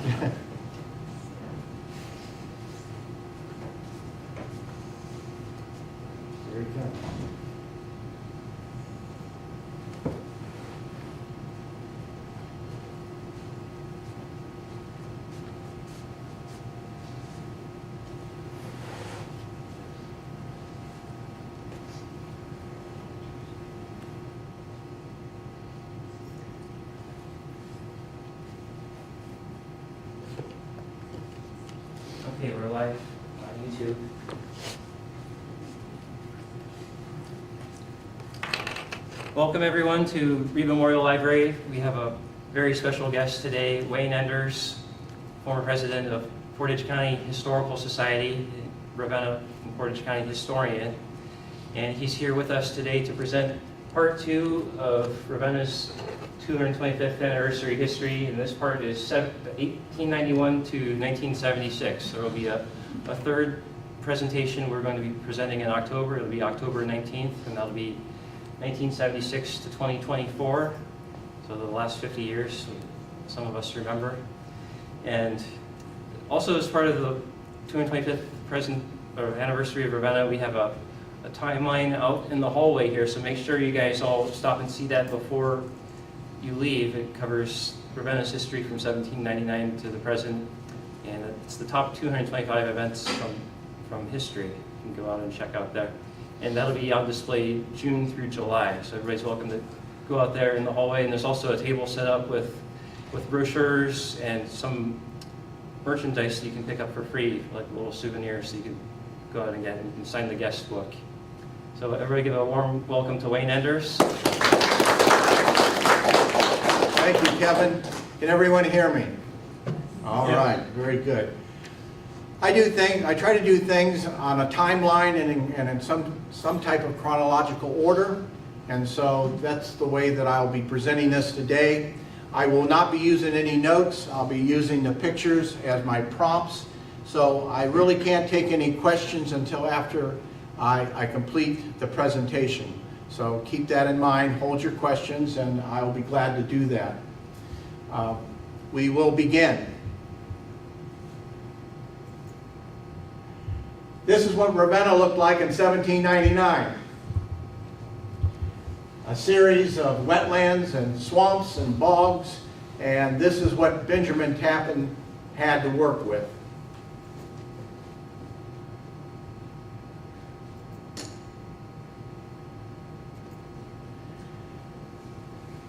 Here he comes. Okay, we're live on YouTube. Welcome everyone to Reed Memorial Library. We have a very special guest today, Wayne Enders, former president of Portage County Historical Society, Ravenna and Portage County historian. And he's here with us today to present part 2 of Ravenna's 225th anniversary history, and this part is 1891 to 1976. There will be a third presentation we're going to be presenting in October. It'll be October 19th, and that'll be 1976 to 2024. So the last 50 years, some of us remember. And also as part of the 225th anniversary of Ravenna, we have a timeline out in the hallway here, so make sure you guys all stop and see that before you leave. It covers Ravenna's history from 1799 to the present, and it's the top 225 events from history. You can go out and check out there. And that'll be on display June through July, so everybody's welcome to go out there in the hallway. And there's also a table set up with brochures and some merchandise that you can pick up for free, like little souvenirs, so you can go out and get and sign the guest book. So everybody give a warm welcome to Wayne Enders. Thank you, Kevin. Can everyone hear me? All right, very good. I try to do things on a timeline and in some type of chronological order, and so that's the way that I'll be presenting this today. I will not be using any notes. I'll be using the pictures as my prompts, so I really can't take any questions until after I complete the presentation. So keep that in mind, hold your questions, and I'll be glad to do that. We will begin. This is what Ravenna looked like in 1799. A series of wetlands and swamps and bogs, and this is what Benjamin Tappan had to work with.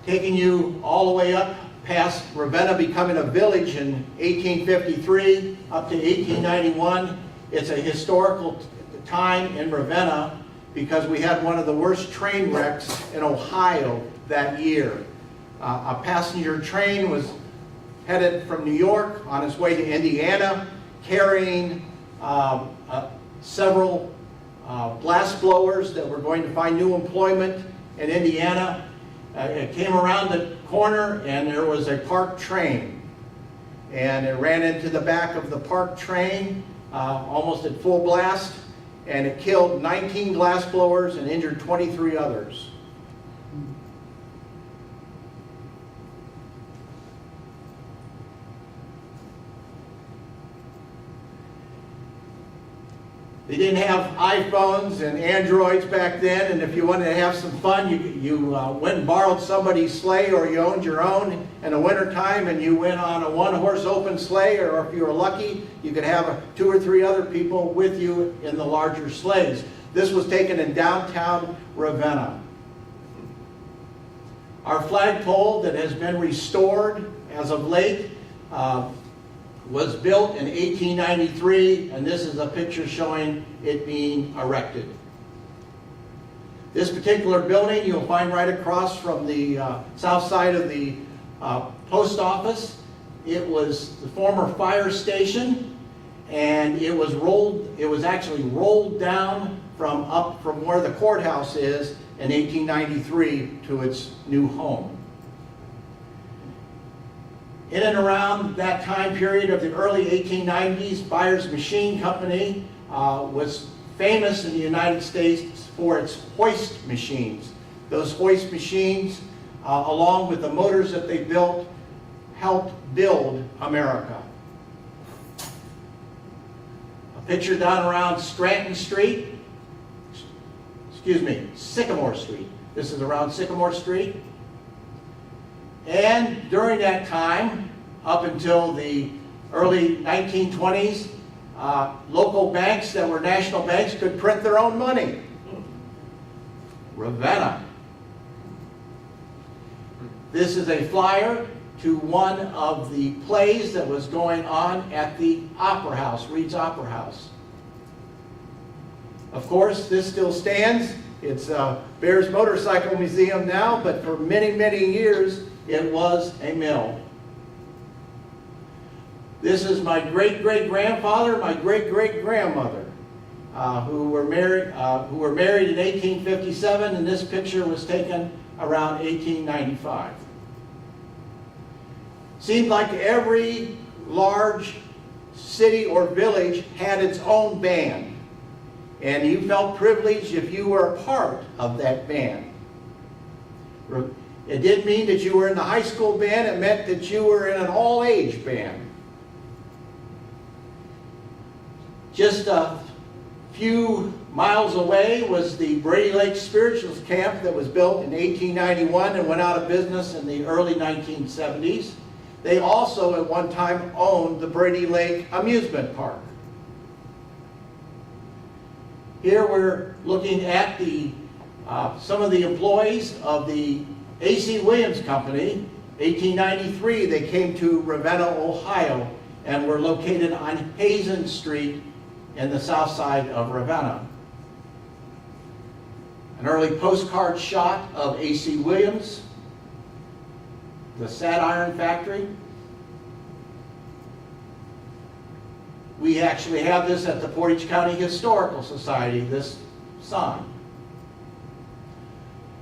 Taking you all the way up past Ravenna becoming a village in 1853 up to 1891. It's a historical time in Ravenna because we had one of the worst train wrecks in Ohio that year. A passenger train was headed from New York on its way to Indiana, carrying several glass blowers that were going to find new employment in Indiana. It came around the corner and there was a parked train, and it ran into the back of the parked train almost at full blast, and it killed 19 glass blowers and injured 23 others. They didn't have iPhones and Androids back then, and if you wanted to have some fun, you went and borrowed somebody's sleigh, or you owned your own in the wintertime, and you went on a one-horse open sleigh, or if you were lucky, you could have 2 or 3 other people with you in the larger sleighs. This was taken in downtown Ravenna. Our flagpole that has been restored as of late was built in 1893, and this is a picture showing it being erected. This particular building you'll find right across from the south side of the post office. It was the former fire station, and it was actually rolled down from where the courthouse is in 1893 to its new home. In and around that time period of the early 1890s, Byers Machine Company was famous in the United States for its hoist machines. Those hoist machines, along with the motors that they built, helped build America. A picture down around Sycamore Street. This is around Sycamore Street. And during that time, up until the early 1920s, local banks that were national banks could print their own money. Ravenna. This is a flyer to one of the plays that was going on at the Opera House, Reed's Opera House. Of course, this still stands. It's a Bears Motorcycle Museum now, but for many, many years, it was a mill. This is my great-great-grandfather, my great-great-grandmother, who were married in 1857, and this picture was taken around 1895. Seemed like every large city or village had its own band, and you felt privileged if you were a part of that band. It didn't mean that you were in the high school band, it meant that you were in an all-age band. Just a few miles away was the Brady Lake Spirituals Camp that was built in 1891 and went out of business in the early 1970s. They also at one time owned the Brady Lake Amusement Park. Here we're looking at some of the employees of the A.C. Williams Company. 1893 they came to Ravenna, Ohio, and were located on Hazen Street in the south side of Ravenna. An early postcard shot of A.C. Williams, the sad iron factory. We actually have this at the Portage County Historical Society, this sign.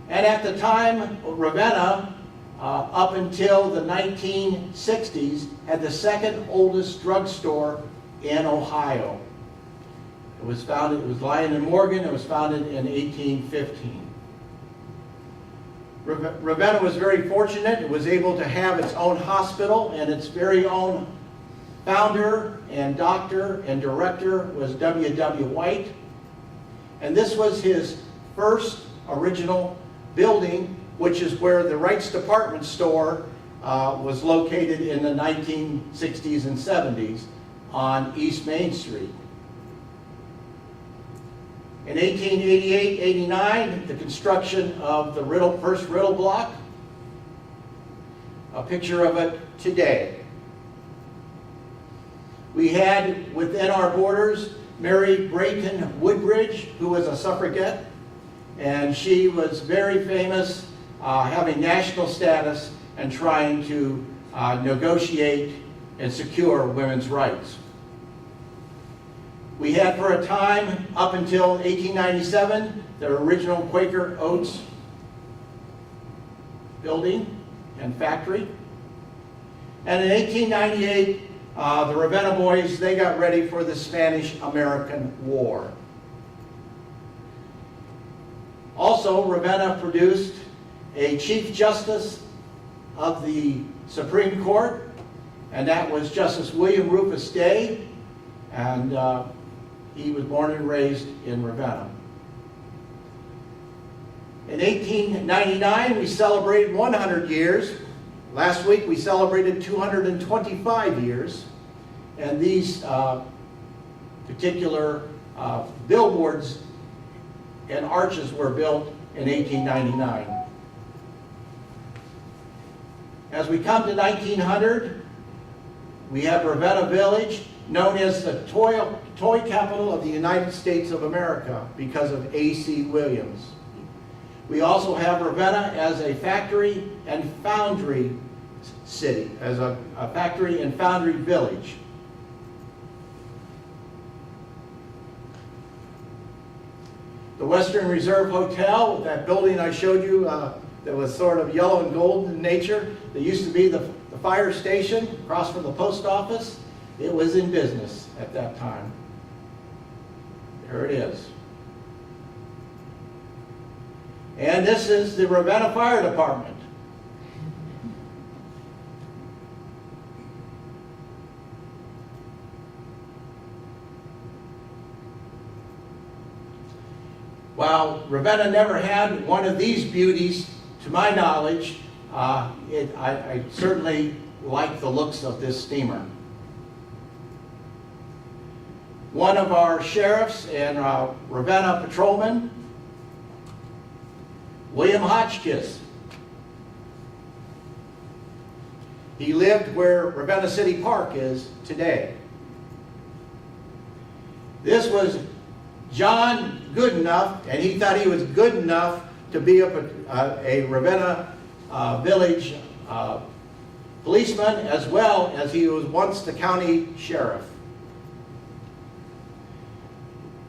And at the time, Ravenna, up until the 1960s, had the second oldest drugstore in Ohio. It was Lyon and Morgan. It was founded in 1815. Ravenna was very fortunate. It was able to have its own hospital, and its very own founder and doctor and director was W.W. White. And this was his first original building, which is where the Wright's Department Store was located in the 1960s and 70s on East Main Street. In 1888-89, the construction of the first Riddle Block. A picture of it today. We had within our borders Mary Brayton Woodbridge, who was a suffragette, and she was very famous, having national status and trying to negotiate and secure women's rights. We had for a time, up until 1897, the original Quaker Oats building and factory. And in 1898, the Ravenna boys, they got ready for the Spanish-American War. Also, Ravenna produced a Chief Justice of the Supreme Court, and that was Justice William Rufus Day, and he was born and raised in Ravenna. In 1899, we celebrated 100 years. Last week, we celebrated 225 years. And these particular billboards and arches were built in 1899. As we come to 1900, we have Ravenna Village, known as the toy capital of the United States of America because of A.C. Williams. We also have Ravenna as a factory and foundry city, as a factory and foundry village. The Western Reserve Hotel, that building I showed you that was sort of yellow and gold in nature, that used to be the fire station across from the post office, it was in business at that time. There it is. And this is the Ravenna Fire Department. While Ravenna never had one of these beauties, to my knowledge, I certainly like the looks of this steamer. One of our sheriffs and Ravenna patrolmen, William Hotchkiss. He lived where Ravenna City Park is today. This was John Goodenough, and he thought he was good enough to be a Ravenna village policeman, as well as he was once the county sheriff.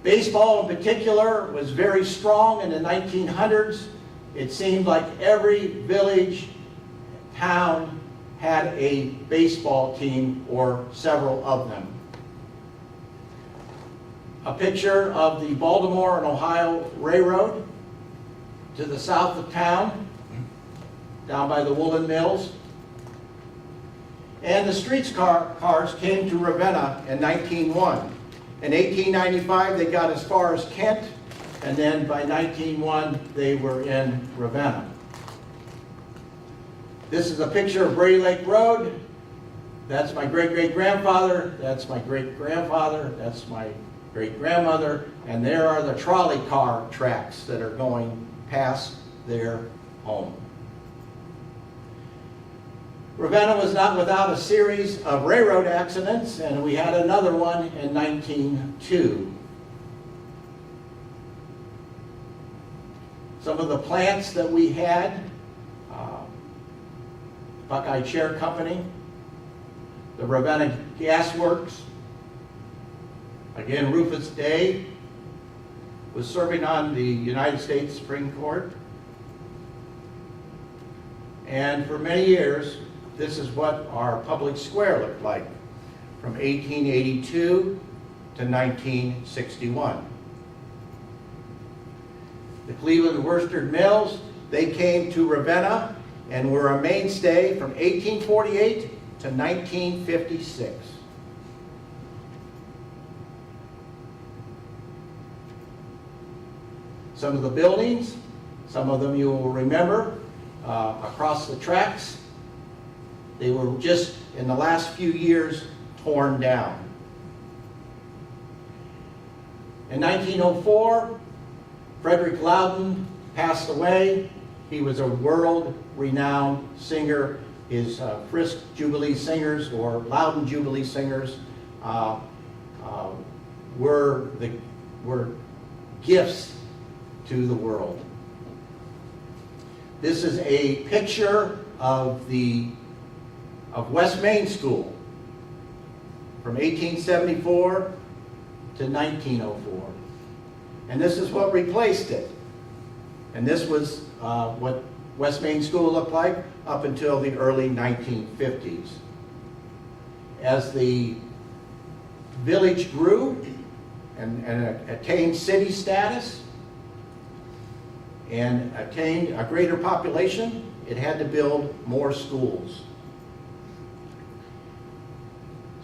Baseball in particular was very strong in the 1900s. It seemed like every village, town had a baseball team or several of them. A picture of the Baltimore and Ohio Railroad to the south of town, down by the woolen mills. And the streetcars came to Ravenna in 1901. In 1895, they got as far as Kent, and then by 1901, they were in Ravenna. This is a picture of Bray Lake Road. That's my great-great-grandfather. That's my great-grandfather. That's my great-grandmother. And there are the trolley car tracks that are going past their home. Ravenna was not without a series of railroad accidents, and we had another one in 1902. Some of the plants that we had, Buckeye Chair Company, the Ravenna Gas Works. Again, Rufus Day was serving on the United States Supreme Court. And for many years, this is what our public square looked like from 1882 to 1961. The Cleveland Worsted Mills, they came to Ravenna and were a mainstay from 1848 to 1956. Some of the buildings, some of them you will remember, across the tracks, they were just in the last few years torn down. In 1904, Frederick Loudon passed away. He was a world-renowned singer. His Frisk Jubilee Singers, or Loudon Jubilee Singers, were gifts to the world. This is a picture of West Main School from 1874 to 1904. And this is what replaced it. And this was what West Main School looked like up until the early 1950s. As the village grew and attained city status and attained a greater population, it had to build more schools.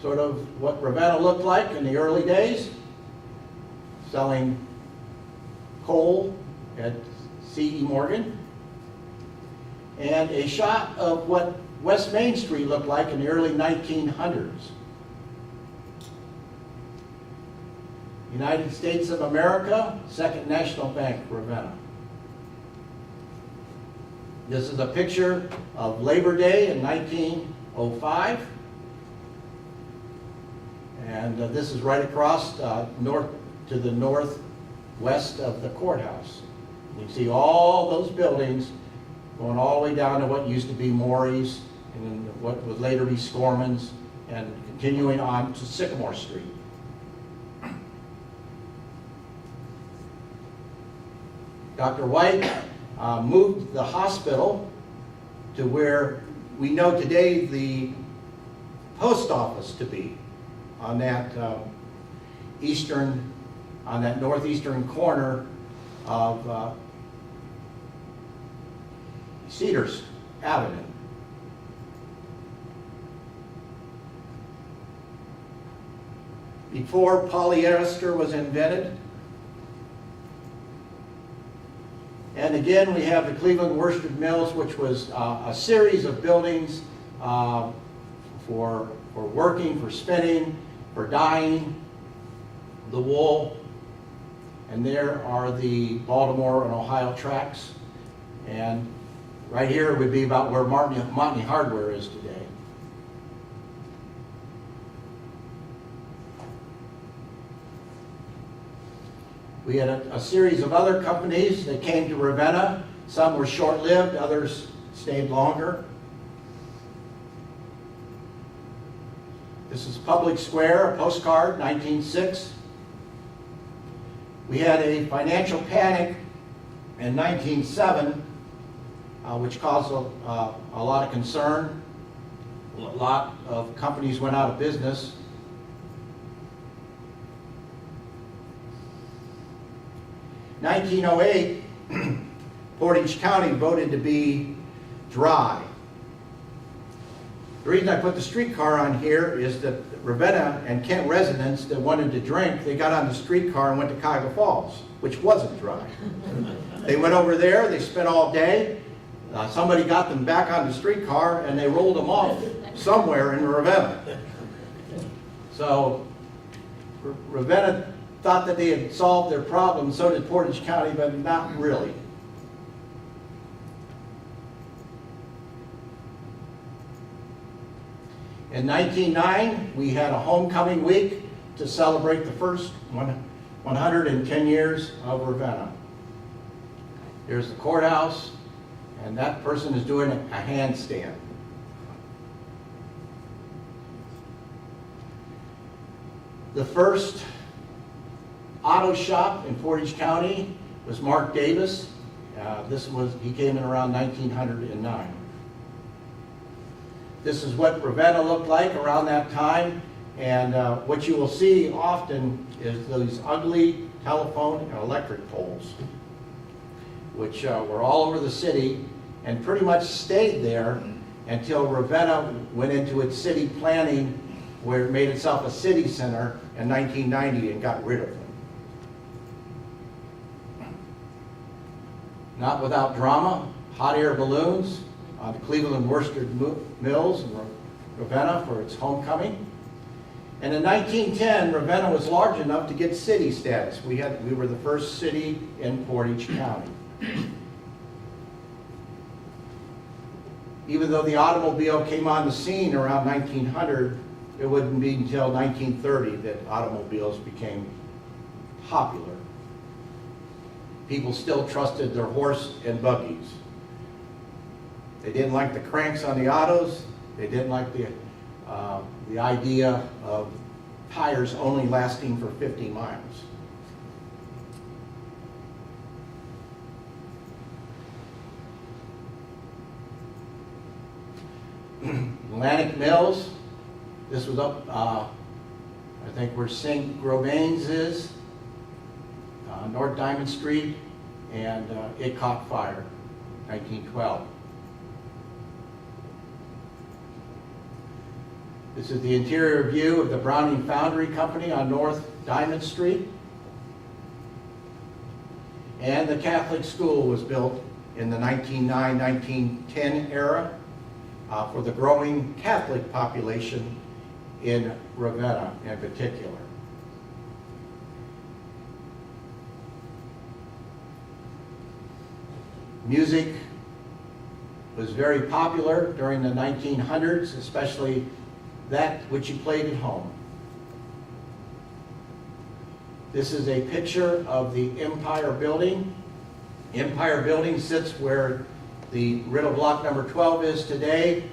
Sort of what Ravenna looked like in the early days, selling coal at C.E. Morgan, and a shot of what West Main Street looked like in the early 1900s. United States of America, Second National Bank, Ravenna. This is a picture of Labor Day in 1905. And this is right across north to the northwest of the courthouse. You can see all those buildings going all the way down to what used to be Morey's and what would later be Scorman's, and continuing on to Sycamore Street. Dr. White moved the hospital to where we know today the post office to be, on that northeastern corner of Cedars Avenue. Before polyester was invented, And again, we have the Cleveland Worsted Mills, which was a series of buildings for working, for spinning, for dyeing the wool. And there are the Baltimore and Ohio tracks. And right here would be about where Montney Hardware is today. We had a series of other companies that came to Ravenna. Some were short-lived, others stayed longer. This is Public Square, a postcard, 1906. We had a financial panic in 1907, which caused a lot of concern. A lot of companies went out of business. In 1908, Portage County voted to be dry. The reason I put the streetcar on here is that Ravenna and Kent residents that wanted to drink, they got on the streetcar and went to Cuyahoga Falls, which wasn't dry. They went over there, they spent all day, somebody got them back on the streetcar and they rolled them off somewhere in Ravenna. So Ravenna thought that they had solved their problem, so did Portage County, but not really. In 1909, we had a homecoming week to celebrate the first 110 years of Ravenna. Here's the courthouse, and that person is doing a handstand. The first auto shop in Portage County was Mark Davis. He came in around 1909. This is what Ravenna looked like around that time, and what you will see often is those ugly telephone and electric poles, which were all over the city and pretty much stayed there until Ravenna went into its city planning, where it made itself a city center in 1990 and got rid of them. Not without drama, hot air balloons on the Cleveland Worsted Mills in Ravenna for its homecoming. And in 1910, Ravenna was large enough to get city status. We were the first city in Portage County. Even though the automobile came on the scene around 1900, it wouldn't be until 1930 that automobiles became popular. People still trusted their horse and buggies. They didn't like the cranks on the autos. They didn't like the idea of tires only lasting for 50 miles. Atlantic Mills. This was up, I think where St. Grobain's is, North Diamond Street, and it caught fire, 1912. This is the interior view of the Browning Foundry Company on North Diamond Street. And the Catholic school was built in the 1909-1910 era for the growing Catholic population in Ravenna in particular. Music was very popular during the 1900s, especially that which you played at home. This is a picture of the Empire Building. Empire Building sits where the Riddle Block number 12 is today.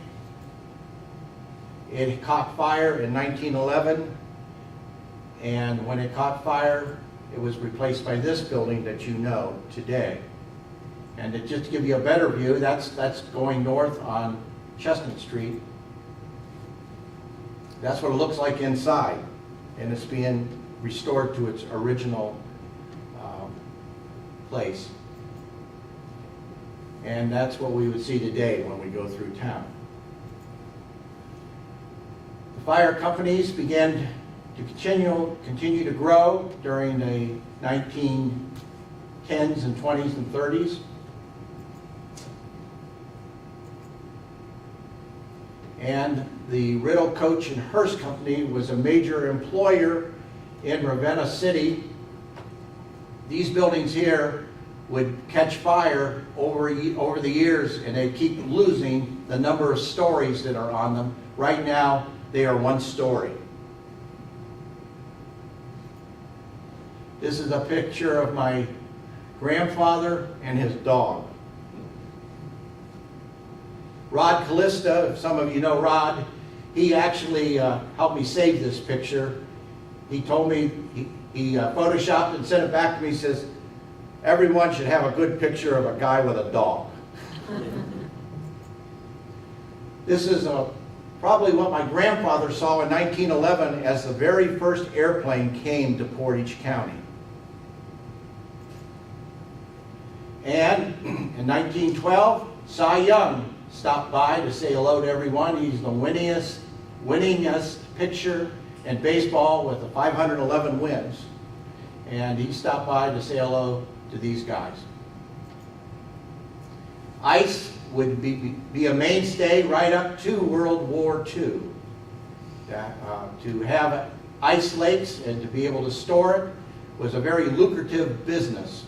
It caught fire in 1911, and when it caught fire, it was replaced by this building that you know today. And just to give you a better view, that's going north on Chestnut Street. That's what it looks like inside, and it's being restored to its original place. And that's what we would see today when we go through town. The fire companies began to continue to grow during the 1910s and 20s and 30s. and the Riddle Coach and Hearse Company was a major employer in Ravenna City. These buildings here would catch fire over the years, and they keep losing the number of stories that are on them. Right now, they are one story. This is a picture of my grandfather and his dog. Rod Callista, if some of you know Rod, he actually helped me save this picture. He told me, he photoshopped and sent it back to me. He says, everyone should have a good picture of a guy with a dog. This is probably what my grandfather saw in 1911 as the very first airplane came to Portage County. And in 1912, Cy Young stopped by to say hello to everyone. He's the winningest pitcher in baseball with the 511 wins. And he stopped by to say hello to these guys. Ice would be a mainstay right up to World War II. To have ice lakes and to be able to store it was a very lucrative business.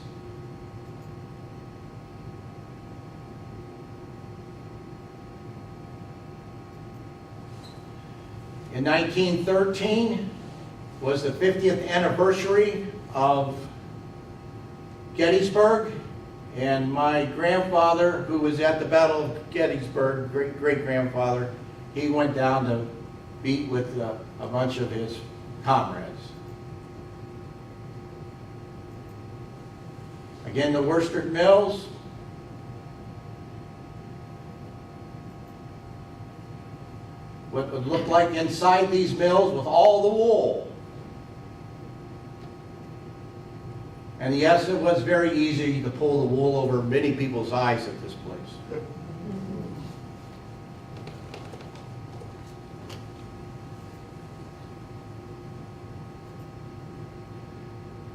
In 1913 was the 50th anniversary of Gettysburg, and my grandfather, who was at the Battle of Gettysburg, great-grandfather, he went down to meet with a bunch of his comrades. Again, the Worsted Mills. What it would look like inside these mills with all the wool. And yes, it was very easy to pull the wool over many people's eyes at this place.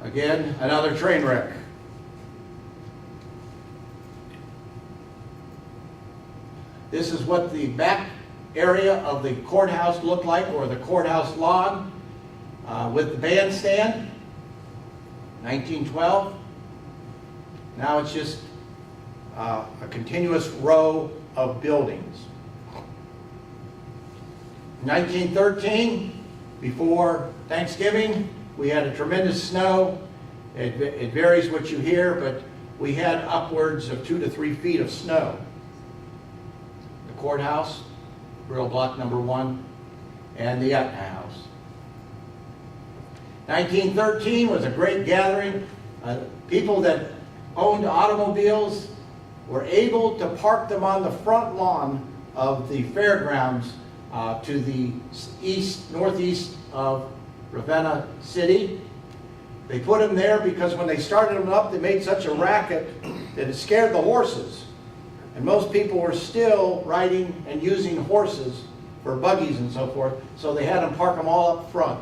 Again, another train wreck. This is what the back area of the courthouse looked like, or the courthouse lawn, with the bandstand. 1912. Now it's just a continuous row of buildings. 1913, before Thanksgiving, we had a tremendous snow. It varies what you hear, but we had upwards of 2 to 3 feet of snow. The courthouse, Burial Block number 1, and the Etna House. 1913 was a great gathering. People that owned automobiles were able to park them on the front lawn of the fairgrounds to the northeast of Ravenna City. They put them there because when they started them up, they made such a racket that it scared the horses. And most people were still riding and using horses for buggies and so forth, so they had them park them all up front.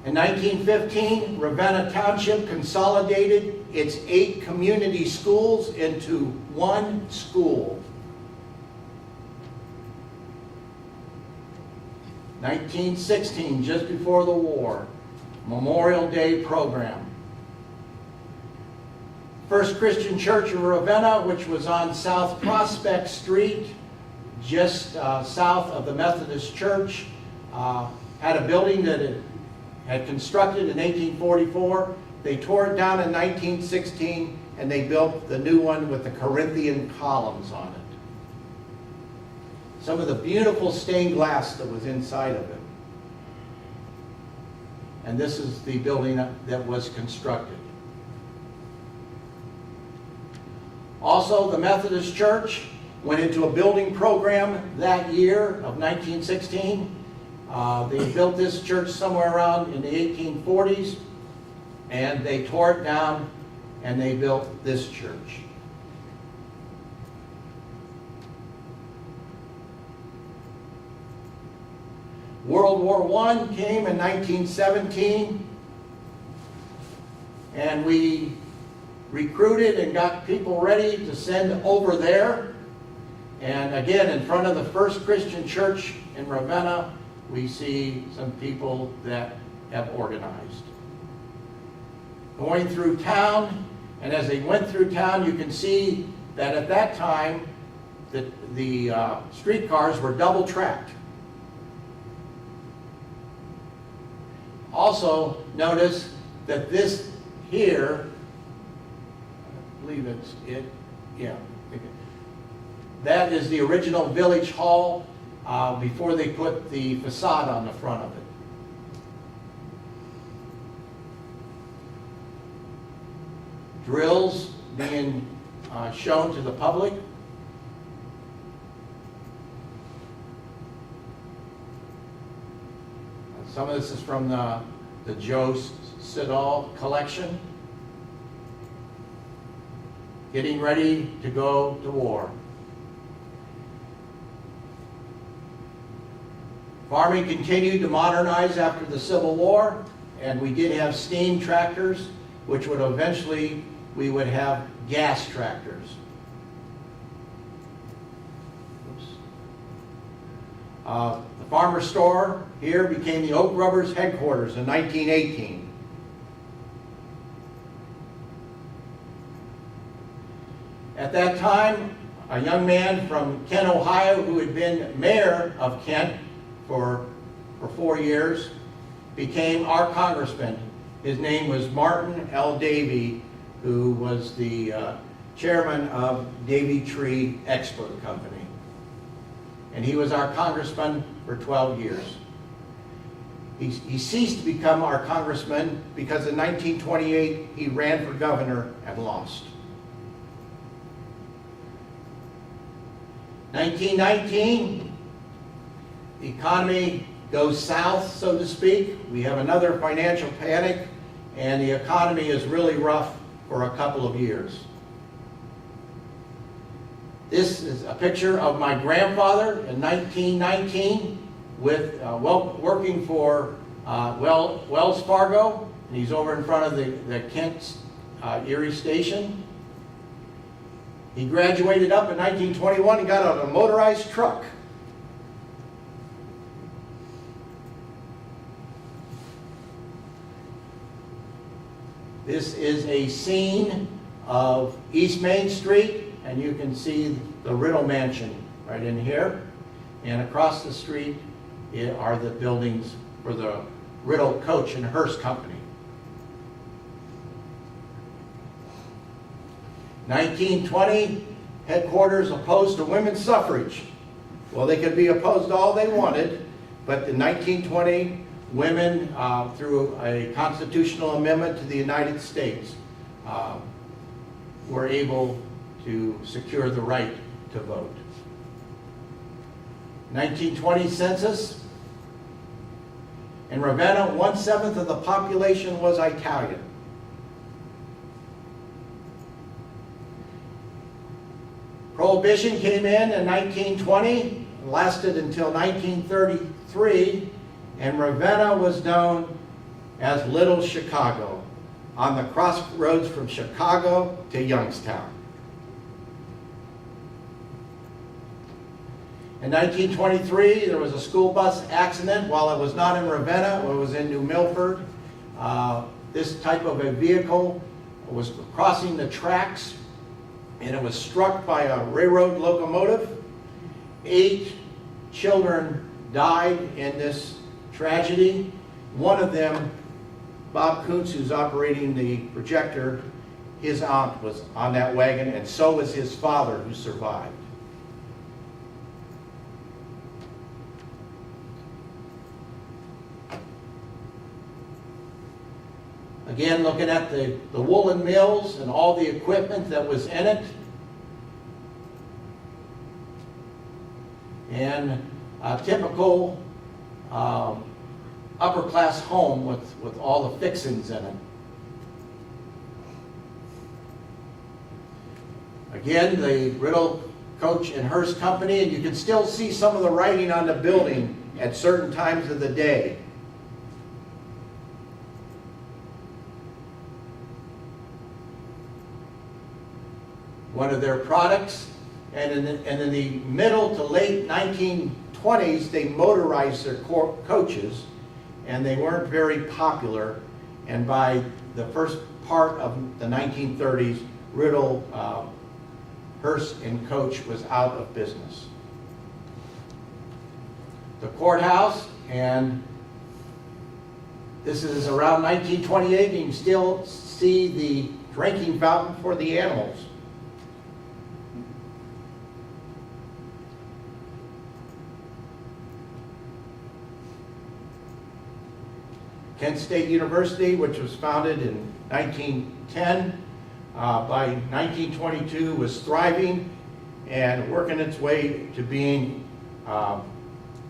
In 1915, Ravenna Township consolidated its 8 community schools into one school. 1916, just before the war, Memorial Day program. First Christian Church of Ravenna, which was on South Prospect Street, just south of the Methodist Church, had a building that it had constructed in 1844. They tore it down in 1916, and they built the new one with the Corinthian columns on it. Some of the beautiful stained glass that was inside of it. And this is the building that was constructed. Also, the Methodist Church went into a building program that year of 1916. They built this church somewhere around in the 1840s, and they tore it down and they built this church. World War I came in 1917, and we recruited and got people ready to send over there. And again, in front of the First Christian Church in Ravenna, we see some people that have organized. Going through town, and as they went through town, you can see that at that time, the streetcars were double tracked. Also, notice that this here, I believe it's it, yeah. That is the original village hall before they put the facade on the front of it. Drills being shown to the public. Some of this is from the Joe Siddall collection. Getting ready to go to war. Farming continued to modernize after the Civil War, and we did have steam tractors, which would eventually, we would have gas tractors. The farmer store here became the Oak Rubbers headquarters in 1918. At that time, a young man from Kent, Ohio, who had been mayor of Kent for 4 years, became our congressman. His name was Martin L. Davey, who was the chairman of Davey Tree Export Company. And he was our congressman for 12 years. He ceased to become our congressman because in 1928 he ran for governor and lost. 1919, the economy goes south, so to speak. We have another financial panic, and the economy is really rough for a couple of years. This is a picture of my grandfather in 1919 with working for Wells Fargo, and he's over in front of the Kent Erie station. He graduated up in 1921 and got on a motorized truck. This is a scene of East Main Street, and you can see the Riddle Mansion right in here. And across the street are the buildings for the Riddle Coach and Hearse Company. 1920, headquarters opposed to women's suffrage. Well, they could be opposed all they wanted, but in 1920, women, through a constitutional amendment to the United States, were able to secure the right to vote. 1920 census. In Ravenna, 1/7 of the population was Italian. Prohibition came in 1920, lasted until 1933, and Ravenna was known as Little Chicago, on the crossroads from Chicago to Youngstown. In 1923, there was a school bus accident. While it was not in Ravenna, it was in New Milford. This type of a vehicle was crossing the tracks, and it was struck by a railroad locomotive. 8 children died in this tragedy. One of them, Bob Kuntz, who's operating the projector, his aunt was on that wagon, and so was his father, who survived. Again, looking at the woolen mills and all the equipment that was in it. And a typical upper class home with all the fixings in it. Again, the Riddle Coach and Hearse Company, and you can still see some of the writing on the building at certain times of the day. one of their products. And in the middle to late 1920s, they motorized their coaches, and they weren't very popular. And by the first part of the 1930s, Riddle, Hearst and Coach was out of business. The courthouse, and this is around 1928, and you can still see the drinking fountain for the animals. Kent State University, which was founded in 1910, by 1922 was thriving and working its way to being a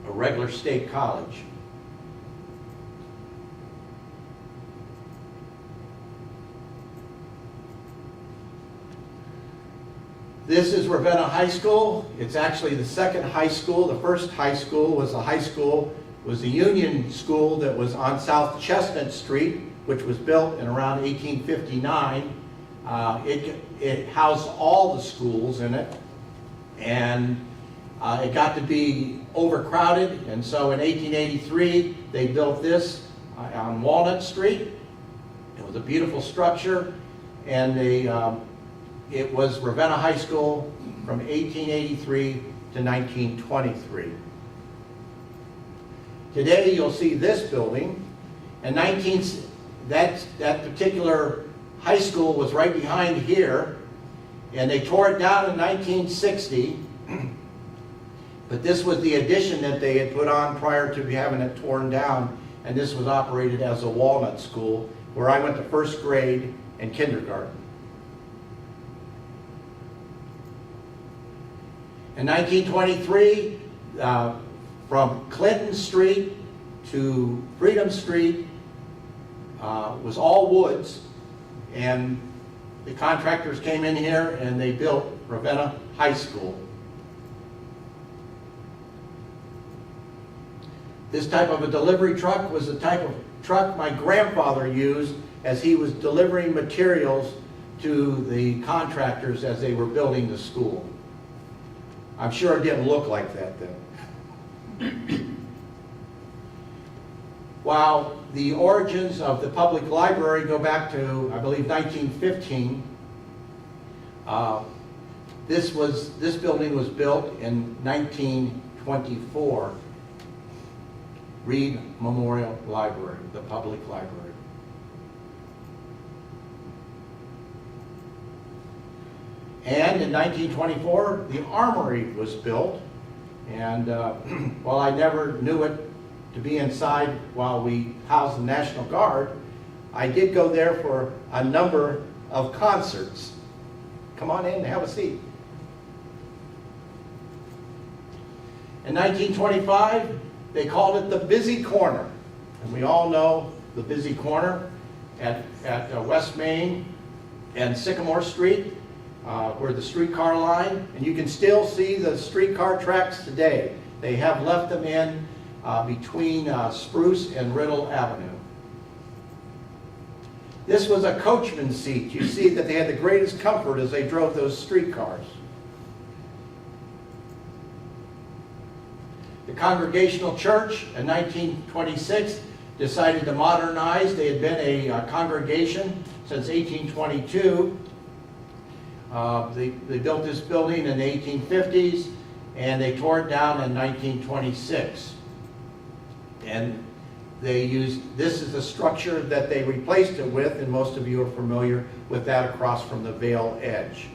regular state college. This is Ravenna High School. It's actually the second high school. The first high school was the Union School that was on South Chestnut Street, which was built in around 1859. It housed all the schools in it, and it got to be overcrowded, and so in 1883 they built this on Walnut Street. It was a beautiful structure, and it was Ravenna High School from 1883 to 1923. Today you'll see this building, and that particular high school was right behind here, and they tore it down in 1960, but this was the addition that they had put on prior to having it torn down, and this was operated as a walnut school where I went to first grade and kindergarten. In 1923, from Clinton Street to Freedom Street was all woods, and the contractors came in here and they built Ravenna High School. This type of a delivery truck was the type of truck my grandfather used as he was delivering materials to the contractors as they were building the school. I'm sure it didn't look like that then. While the origins of the public library go back to, I believe, 1915, this building was built in 1924. Reed Memorial Library, the public library. And in 1924, the armory was built. And while I never knew it to be inside while we housed the National Guard, I did go there for a number of concerts. Come on in and have a seat. In 1925, they called it the Busy Corner. And we all know the Busy Corner at West Main and Sycamore Street, where the streetcar line, and you can still see the streetcar tracks today. They have left them in between Spruce and Riddle Avenue. This was a coachman's seat. You see that they had the greatest comfort as they drove those streetcars. The Congregational Church in 1926 decided to modernize. They had been a congregation since 1822. They built this building in the 1850s, and they tore it down in 1926. And they used, this is the structure that they replaced it with, and most of you are familiar with that across from the Vale Edge.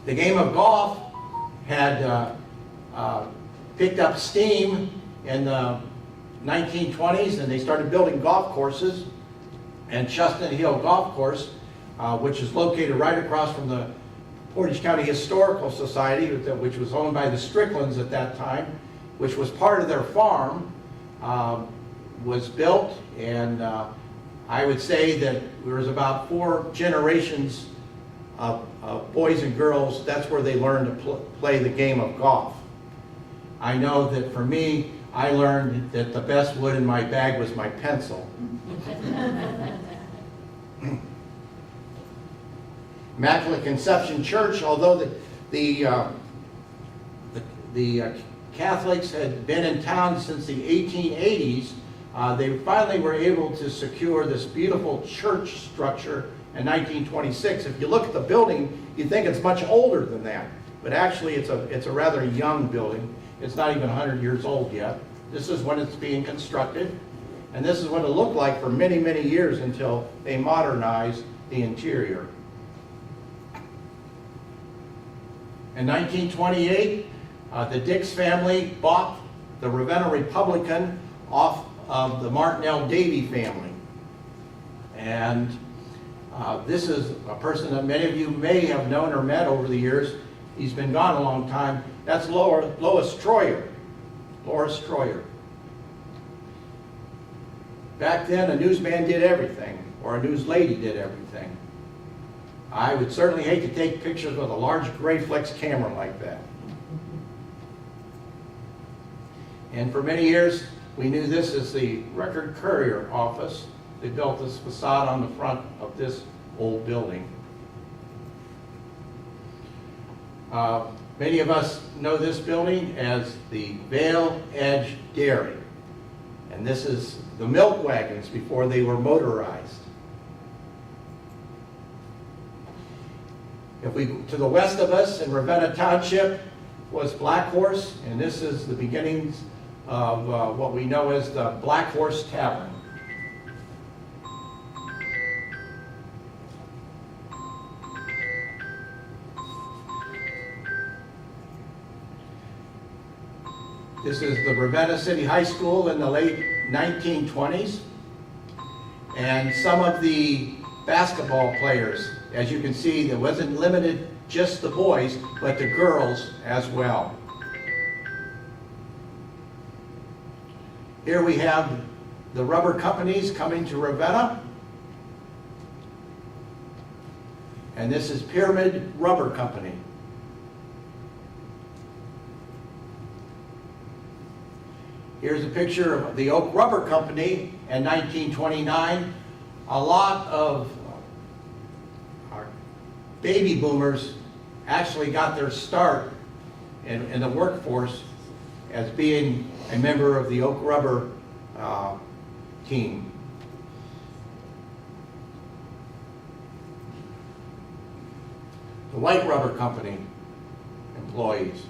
The game of golf had picked up steam in the 1920s, and they started building golf courses. And Chestnut Hill Golf Course, which is located right across from the Portage County Historical Society, which was owned by the Stricklands at that time, which was part of their farm, was built. And I would say that there was about 4 generations of boys and girls. That's where they learned to play the game of golf. I know that for me, I learned that the best wood in my bag was my pencil. Immaculate Conception Church, although the Catholics had been in town since the 1880s, they finally were able to secure this beautiful church structure in 1926. If you look at the building, you'd think it's much older than that, but actually it's a rather young building. It's not even 100 years old yet. This is when it's being constructed, and this is what it looked like for many, many years until they modernized the interior. In 1928, the Dix family bought the Ravenna Republican off of the Martin L. Davy family. And this is a person that many of you may have known or met over the years. He's been gone a long time. That's Lois Troyer. Lois Troyer. Back then, a newsman did everything, or a newslady did everything. I would certainly hate to take pictures with a large Graflex camera like that. And for many years, we knew this as the Record Courier office. They built this facade on the front of this old building. Many of us know this building as the Vale Edge Dairy. And this is the milk wagons before they were motorized. If we, to the west of us in Ravenna Township was Black Horse, and this is the beginnings of what we know as the Black Horse Tavern. This is the Ravenna City High School in the late 1920s. And some of the basketball players, as you can see, it wasn't limited just the boys, but the girls as well. Here we have the rubber companies coming to Ravenna. And this is Pyramid Rubber Company. Here's a picture of the Oak Rubber Company in 1929. A lot of our baby boomers actually got their start in the workforce as being a member of the Oak Rubber team. The White Rubber Company employees.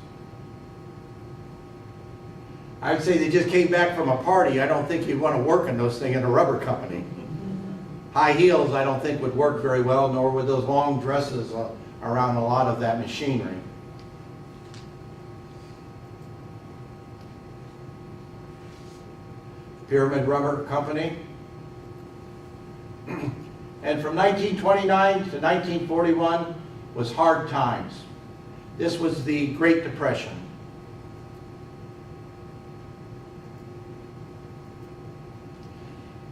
I'd say they just came back from a party. I don't think you'd want to work in those things in a rubber company. High heels I don't think would work very well, nor would those long dresses around a lot of that machinery. Pyramid Rubber Company. And from 1929 to 1941 was hard times. This was the Great Depression.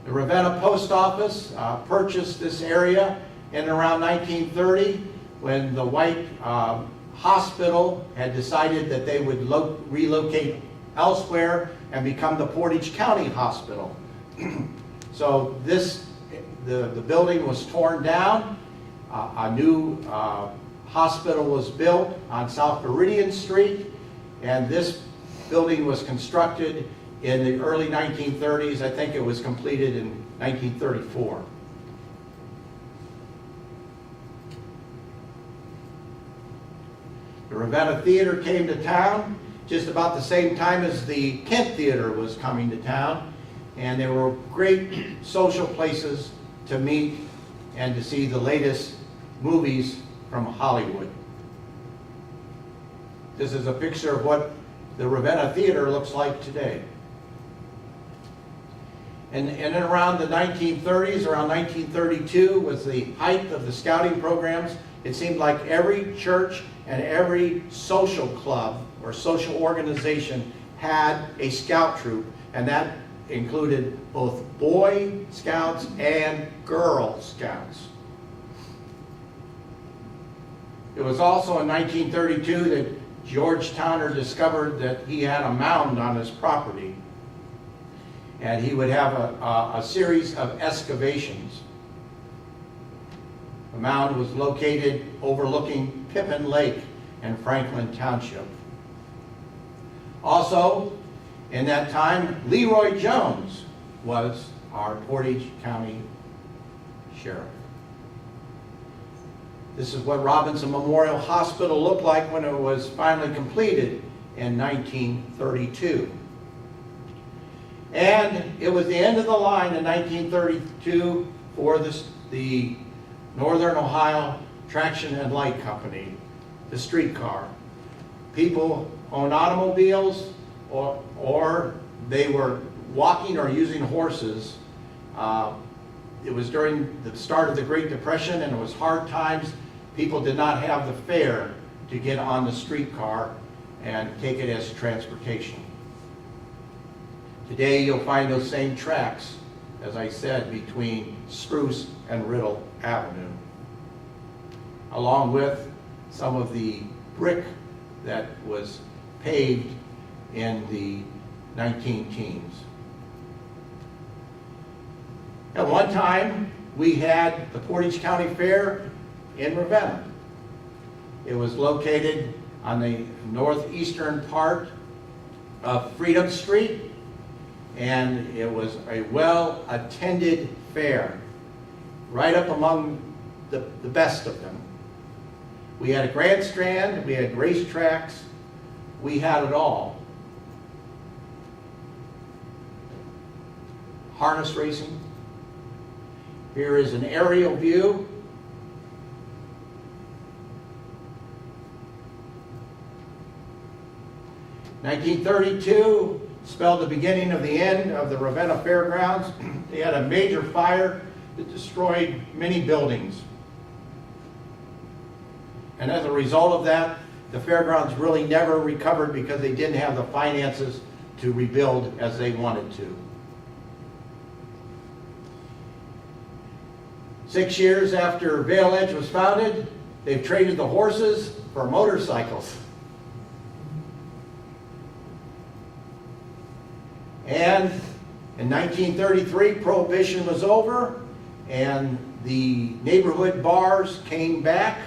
The Ravenna Post Office purchased this area in around 1930 when the White Hospital had decided that they would relocate elsewhere and become the Portage County Hospital. So the building was torn down. A new hospital was built on South Meridian Street, and this building was constructed in the early 1930s. I think it was completed in 1934. The Ravenna Theater came to town just about the same time as the Kent Theater was coming to town, and they were great social places to meet and to see the latest movies from Hollywood. This is a picture of what the Ravenna Theater looks like today. And around the 1930s, around 1932, was the height of the scouting programs. It seemed like every church and every social club or social organization had a scout troop, and that included both Boy Scouts and Girl Scouts. It was also in 1932 that George Towner discovered that he had a mound on his property, and he would have a series of excavations. The mound was located overlooking Pippin Lake in Franklin Township. Also, in that time, Leroy Jones was our Portage County Sheriff. This is what Robinson Memorial Hospital looked like when it was finally completed in 1932. And it was the end of the line in 1932 for the Northern Ohio Traction and Light Company, the streetcar. People owned automobiles or they were walking or using horses. It was during the start of the Great Depression and it was hard times. People did not have the fare to get on the streetcar and take it as transportation. Today you'll find those same tracks, as I said, between Spruce and Riddle Avenue, along with some of the brick that was paved in the 19-teens. At one time, we had the Portage County Fair in Ravenna. It was located on the northeastern part of Freedom Street, and it was a well-attended fair, right up among the best of them. We had a grandstand, we had racetracks, we had it all. Harness racing. Here is an aerial view. (1932) spelled the beginning of the end of the Ravenna Fairgrounds. They had a major fire that destroyed many buildings. And as a result of that, the fairgrounds really never recovered because they didn't have the finances to rebuild as they wanted to. 6 years after Vale Edge was founded, they've traded the horses for motorcycles. And in 1933, Prohibition was over, and the neighborhood bars came back.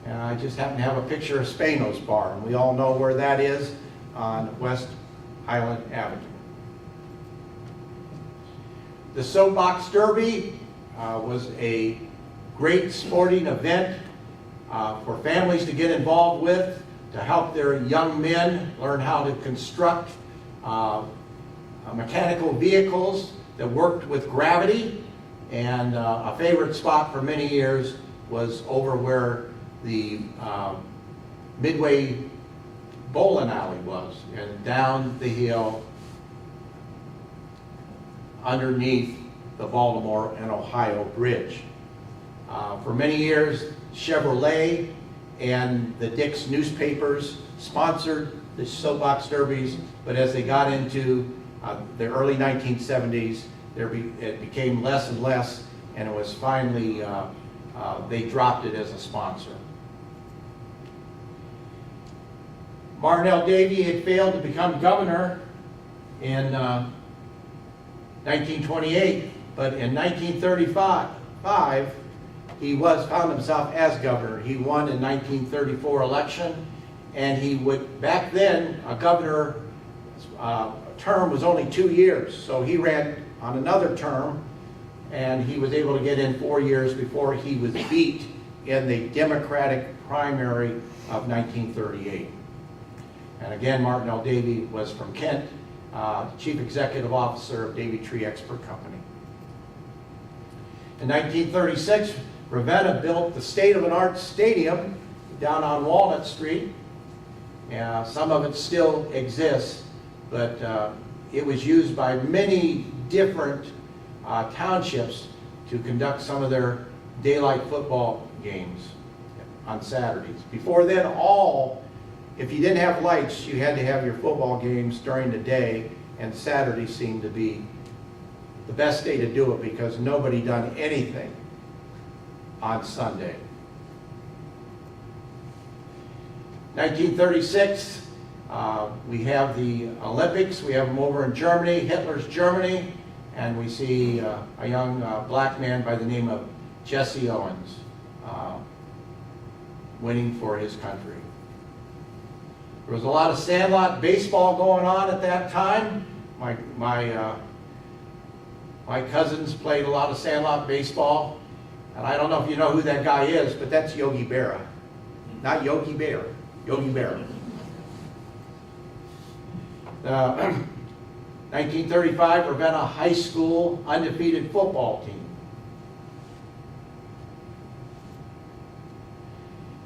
And I just happen to have a picture of Spano's Bar, and we all know where that is on West Highland Avenue. The Soapbox Derby was a great sporting event for families to get involved with, to help their young men learn how to construct mechanical vehicles that worked with gravity. And a favorite spot for many years was over where the Midway bowling alley was, and down the hill underneath the Baltimore and Ohio Bridge. For many years, Chevrolet and the Dick's newspapers sponsored the Soapbox Derbies, but as they got into the early 1970s, it became less and less, and it was finally, they dropped it as a sponsor. Martin L. Davey had failed to become governor in 1928, but in 1935, he found himself as governor. He won in 1934 election, and he would, back then, a governor term was only 2 years, so he ran on another term, and he was able to get in 4 years before he was beat in the Democratic primary of 1938. And again, Martin L. Davey was from Kent, Chief Executive Officer of Davey Tree Expert Company. In 1936, Ravenna built the state-of-the-art stadium down on Walnut Street. Some of it still exists, but it was used by many different townships to conduct some of their daylight football games on Saturdays. Before then, if you didn't have lights, you had to have your football games during the day, and Saturday seemed to be the best day to do it because nobody done anything on Sunday. 1936, we have the Olympics. We have them over in Germany, Hitler's Germany, and we see a young black man by the name of Jesse Owens winning for his country. There was a lot of sandlot baseball going on at that time. My cousins played a lot of sandlot baseball. And I don't know if you know who that guy is, but that's Yogi Berra. Not Yogi Bear, Yogi Berra. The 1935 Ravenna High School undefeated football team.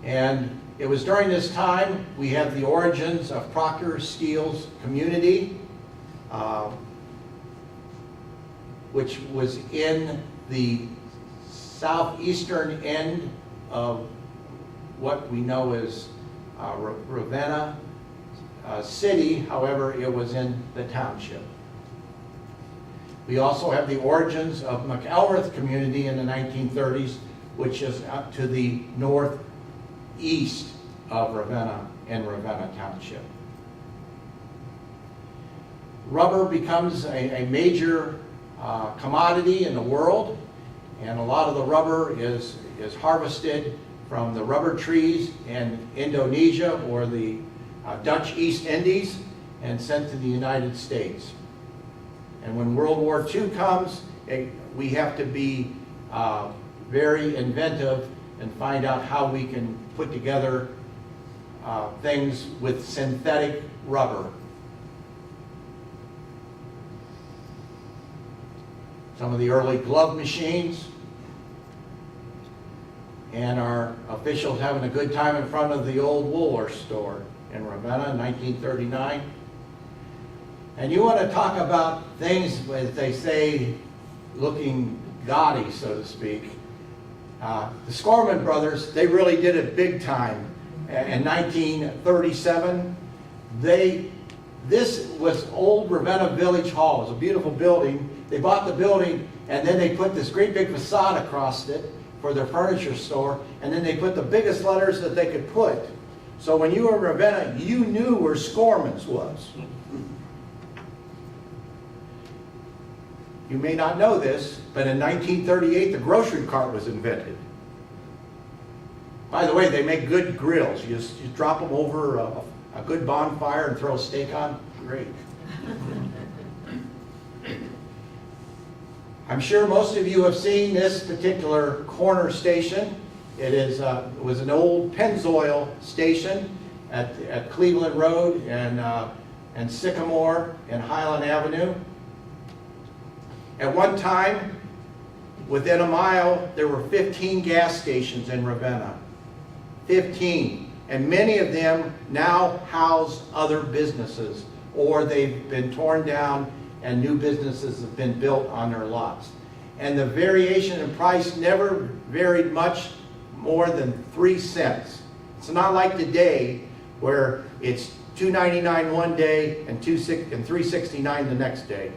And it was during this time we have the origins of Proctor Steele's community, which was in the southeastern end of what we know as Ravenna city. However, it was in the township. We also have the origins of McElrath community in the 1930s, which is up to the northeast of Ravenna and Ravenna Township. Rubber becomes a major commodity in the world, and a lot of the rubber is harvested from the rubber trees in Indonesia or the Dutch East Indies and sent to the United States. And when World War II comes, we have to be very inventive and find out how we can put together things with synthetic rubber. Some of the early glove machines, and our officials having a good time in front of the old Woolworth store in Ravenna in 1939. And you want to talk about things, as they say, looking gaudy, so to speak. The Scorman brothers, they really did it big time. In 1937, this was old Ravenna Village Hall. It was a beautiful building. They bought the building, and then they put this great big facade across it for their furniture store, and then they put the biggest letters that they could put. So when you were in Ravenna, you knew where Scorman's was. You may not know this, but in 1938, the grocery cart was invented. By the way, they make good grills. You drop them over a good bonfire and throw a steak on. Great. I'm sure most of you have seen this particular corner station. It was an old Pennzoil station at Cleveland Road and Sycamore and Highland Avenue. At one time, within a mile, there were 15 gas stations in Ravenna. 15. And many of them now house other businesses, or they've been torn down and new businesses have been built on their lots. And the variation in price never varied much more than 3 cents. It's not like today where it's $2.99 one day and $3.69 the next day.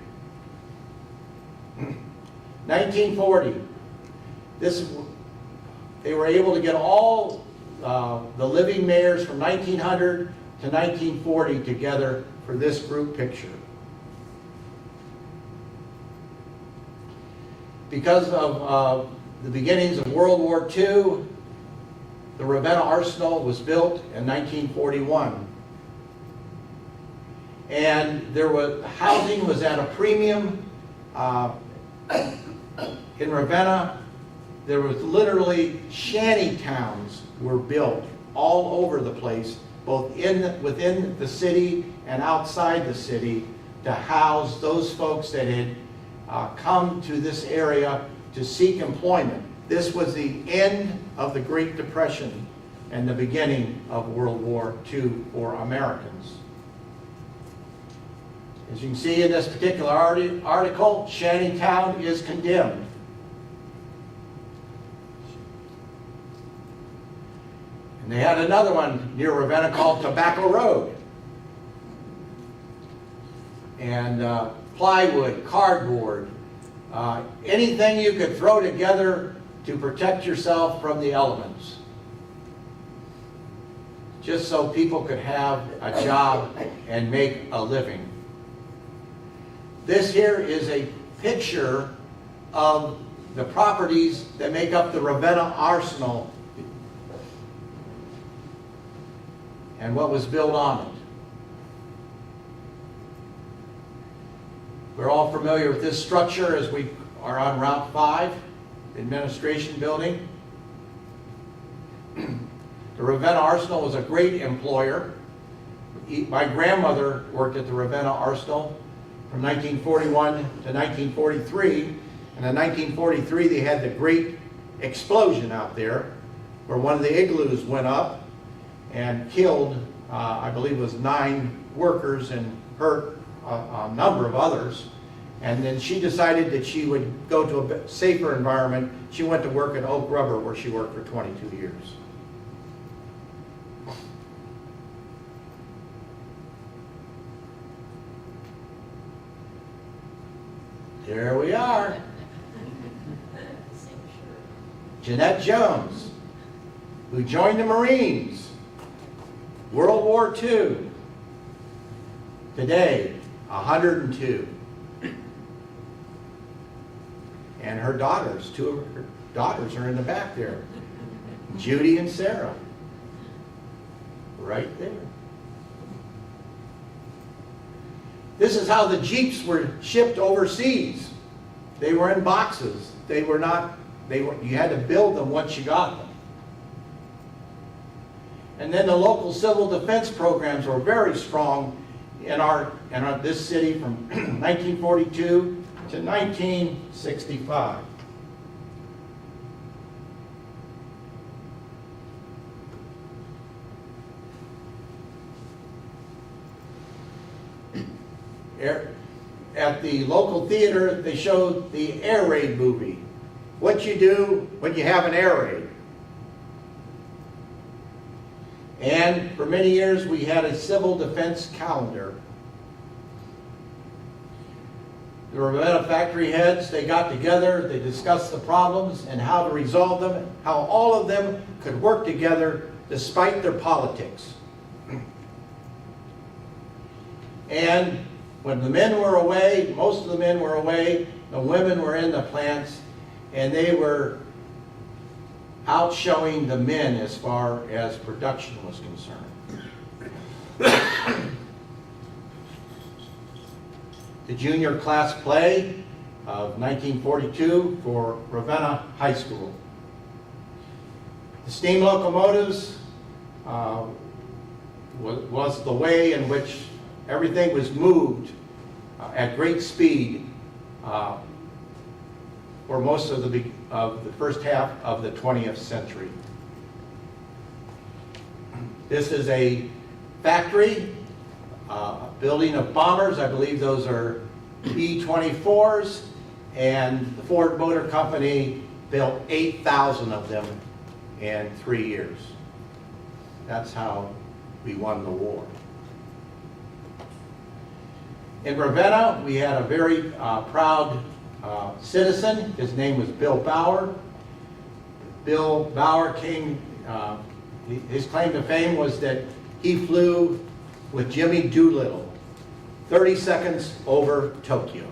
1940. They were able to get all the living mayors from 1900 to 1940 together for this group picture. Because of the beginnings of World War II, the Ravenna Arsenal was built in 1941. And housing was at a premium. In Ravenna, there was literally shanty towns were built all over the place, both within the city and outside the city, to house those folks that had come to this area to seek employment. This was the end of the Great Depression and the beginning of World War II for Americans. As you can see in this particular article, Shantytown is condemned. And they had another one near Ravenna called Tobacco Road. And plywood, cardboard, anything you could throw together to protect yourself from the elements. Just so people could have a job and make a living. This here is a picture of the properties that make up the Ravenna Arsenal and what was built on it. We're all familiar with this structure as we are on Route 5, the administration building. The Ravenna Arsenal was a great employer. My grandmother worked at the Ravenna Arsenal from 1941 to 1943. And in 1943, they had the great explosion out there where one of the igloos went up and killed, I believe it was 9 workers and hurt a number of others. And then she decided that she would go to a bit safer environment. She went to work at Oak Rubber, where she worked for 22 years. There we are. Jeanette Jones, who joined the Marines, World War II. Today, 102. And her daughters, 2 of her daughters are in the back there. Judy and Sarah. Right there. This is how the Jeeps were shipped overseas. They were in boxes. They were not, you had to build them once you got them. And then the local civil defense programs were very strong in this city from 1942 to 1965. At the local theater, they showed the air raid movie. What you do when you have an air raid. And for many years, we had a civil defense calendar. The Ravenna factory heads, they got together, they discussed the problems and how to resolve them, how all of them could work together despite their politics. And when the men were away, most of the men were away, the women were in the plants, and they were out showing the men as far as production was concerned. The junior class play of 1942 for Ravenna High School. The steam locomotives was the way in which everything was moved at great speed for most of the first half of the 20th century. This is a factory, building of bombers. I believe those are B-24s, and the Ford Motor Company built 8,000 of them in 3 years. That's how we won the war. In Ravenna, we had a very proud citizen. His name was Bill Bauer. Bill Bauer came, his claim to fame was that he flew with Jimmy Doolittle 30 seconds over Tokyo.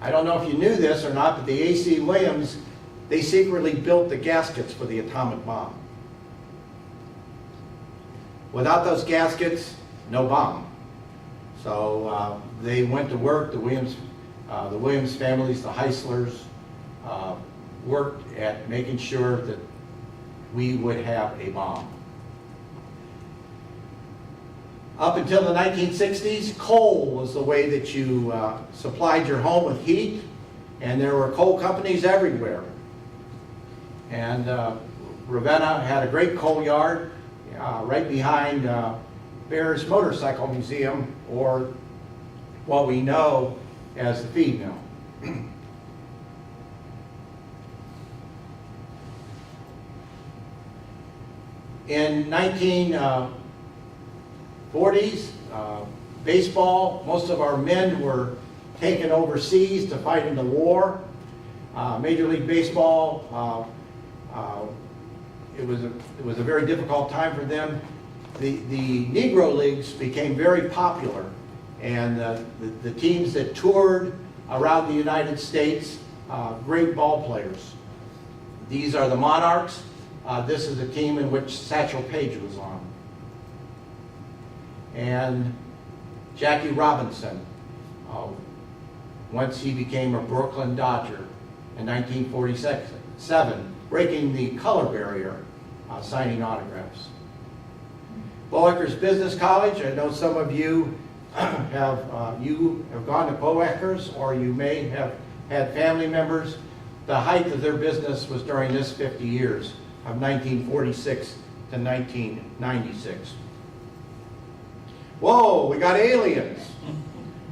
I don't know if you knew this or not, but the A.C. Williams, they secretly built the gaskets for the atomic bomb. Without those gaskets, no bomb. So they went to work, the Williams families, the Heislers, worked at making sure that we would have a bomb. Up until the 1960s, coal was the way that you supplied your home with heat, and there were coal companies everywhere. And Ravenna had a great coal yard right behind Bear's Motorcycle Museum, or what we know as the feed mill. In 1940s, baseball, most of our men were taken overseas to fight in the war. Major League Baseball, it was a very difficult time for them. The Negro Leagues became very popular, and the teams that toured around the United States, great ball players. These are the Monarchs. This is the team in which Satchel Paige was on. And Jackie Robinson, once he became a Brooklyn Dodger in 1947, breaking the color barrier, signing autographs. Boeckers Business College, I know some of you have gone to Boeckers, or you may have had family members. The height of their business was during this 50 years of 1946 to 1996. Whoa, we got aliens.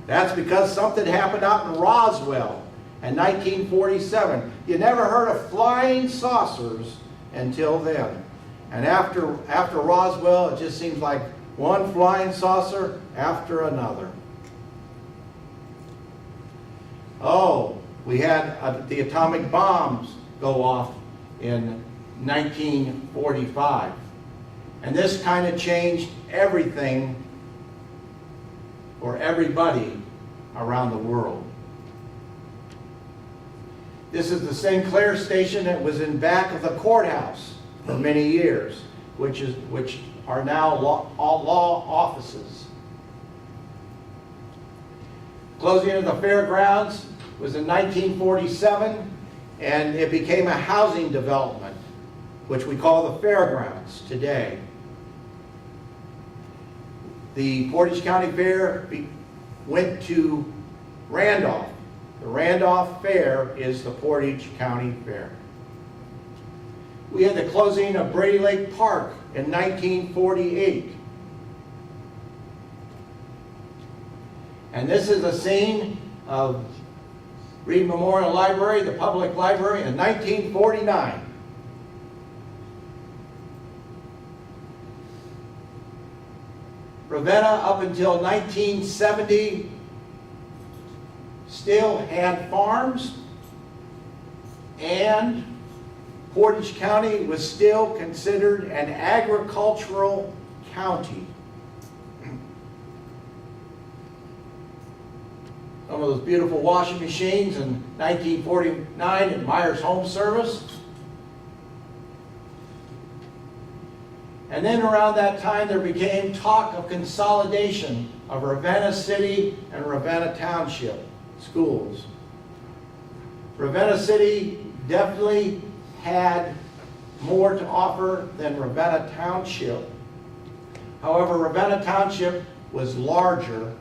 That's because something happened out in Roswell in 1947. You never heard of flying saucers until then. And after Roswell, it just seems like one flying saucer after another. Oh, we had the atomic bombs go off in 1945. And this kind of changed everything for everybody around the world. This is the Sinclair station that was in back of the courthouse for many years, which are now law offices. Closing of the fairgrounds was in 1947, and it became a housing development, which we call the fairgrounds today. The Portage County Fair went to Randolph. The Randolph Fair is the Portage County Fair. We had the closing of Brady Lake Park in 1948. And this is a scene of Reed Memorial Library, the public library, in 1949. Ravenna, up until 1970, still had farms, and Portage County was still considered an agricultural county. Some of those beautiful washing machines in 1949 at Myers Home Service. And then around that time there became talk of consolidation of Ravenna City and Ravenna Township schools. Ravenna City definitely had more to offer than Ravenna Township. However, Ravenna Township was larger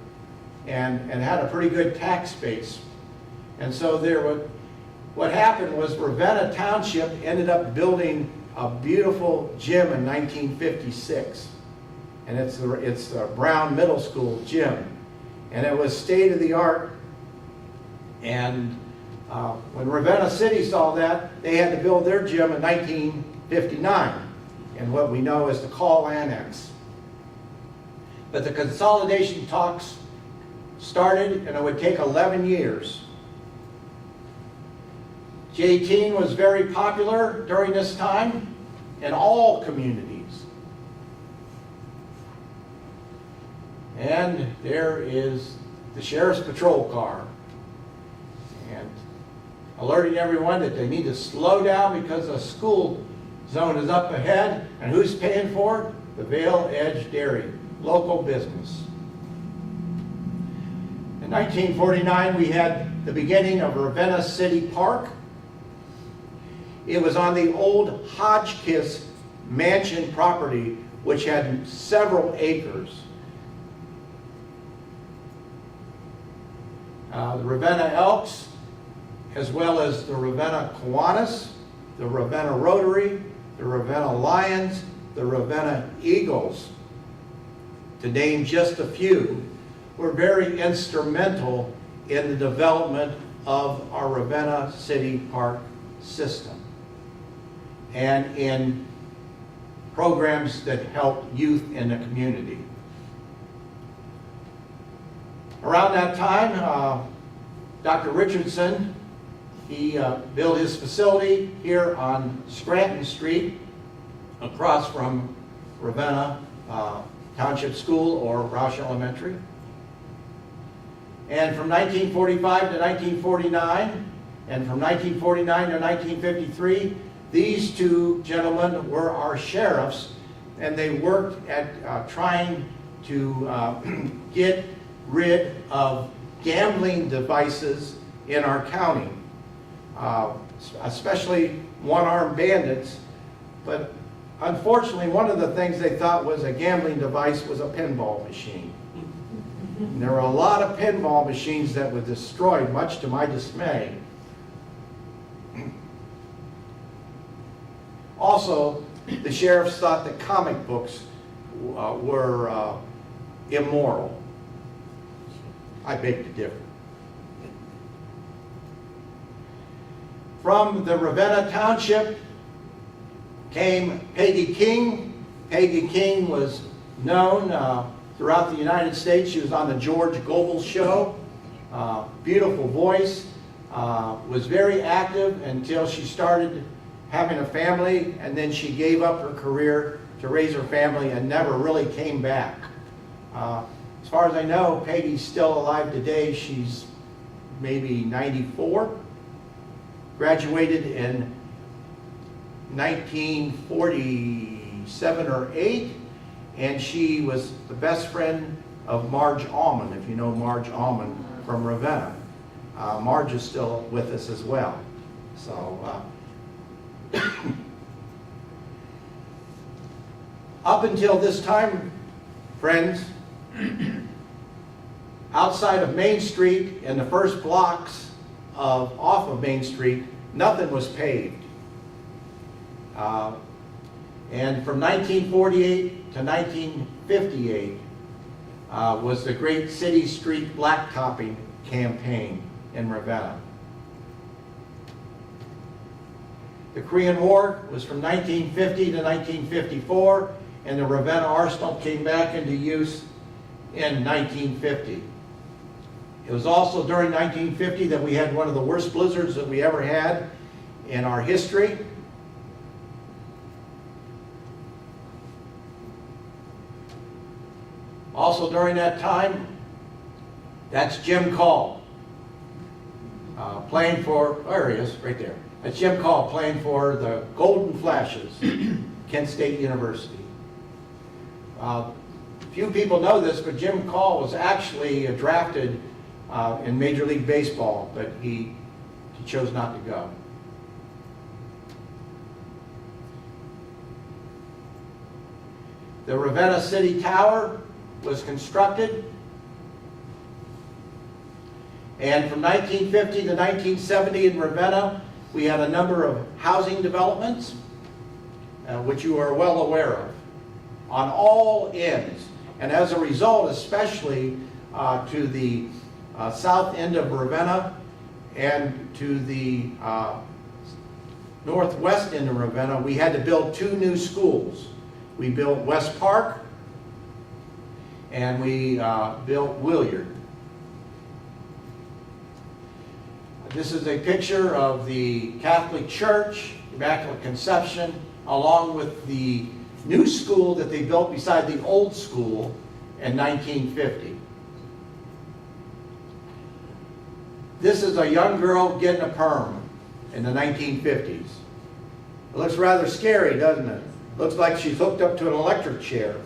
and had a pretty good tax base. And so what happened was Ravenna Township ended up building a beautiful gym in 1956. And it's the Brown Middle School gym. And it was state-of-the-art. And when Ravenna City saw that, they had to build their gym in 1959 in what we know as the Call Annex. But the consolidation talks started, and it would take 11 years. J-18 was very popular during this time in all communities. And there is the Sheriff's Patrol car. And alerting everyone that they need to slow down because a school zone is up ahead. And who's paying for it? The Vale Edge Dairy, local business. In 1949, we had the beginning of Ravenna City Park. It was on the old Hotchkiss mansion property, which had several acres. The Ravenna Elks, as well as the Ravenna Kiwanis, the Ravenna Rotary, the Ravenna Lions, the Ravenna Eagles, to name just a few, were very instrumental in the development of our Ravenna City Park system and in programs that help youth in the community. Around that time, Dr. Richardson, he built his facility here on Scranton Street across from Ravenna Township School or Roush Elementary. And from 1945 to 1949, and from 1949 to 1953, these two gentlemen were our sheriffs, and they worked at trying to get rid of gambling devices in our county, especially one-armed bandits. But unfortunately, one of the things they thought was a gambling device was a pinball machine. And there were a lot of pinball machines that were destroyed, much to my dismay. Also, the sheriffs thought that comic books were immoral. I beg to differ. From the Ravenna Township came Peggy King. Peggy King was known throughout the United States. She was on the George Gobel Show. Beautiful voice. Was very active until she started having a family, and then she gave up her career to raise her family and never really came back. As far as I know, Peggy's still alive today. She's maybe 94. Graduated in 1947 or 8, and she was the best friend of Marge Allman, if you know Marge Allman from Ravenna. Marge is still with us as well. So, up until this time, friends, outside of Main Street and the first blocks off of Main Street, nothing was paved. And from 1948 to 1958 was the Great City Street Blacktopping campaign in Ravenna. The Korean War was from 1950 to 1954, and the Ravenna Arsenal came back into use in 1950. It was also during 1950 that we had one of the worst blizzards that we ever had in our history. Also during that time, that's Jim Call, playing for, there he is, right there. That's Jim Call playing for the Golden Flashes, Kent State University. Few people know this, but Jim Call was actually drafted in Major League Baseball, but he chose not to go. The Ravenna City Tower was constructed, and from 1950 to 1970 in Ravenna, we had a number of housing developments, which you are well aware of, on all ends. And as a result, especially to the south end of Ravenna and to the northwest end of Ravenna, we had to build two new schools. We built West Park and we built Williard. This is a picture of the Catholic Church, Immaculate Conception, along with the new school that they built beside the old school in 1950. This is a young girl getting a perm in the 1950s. It looks rather scary, doesn't it? Looks like she's hooked up to an electric chair,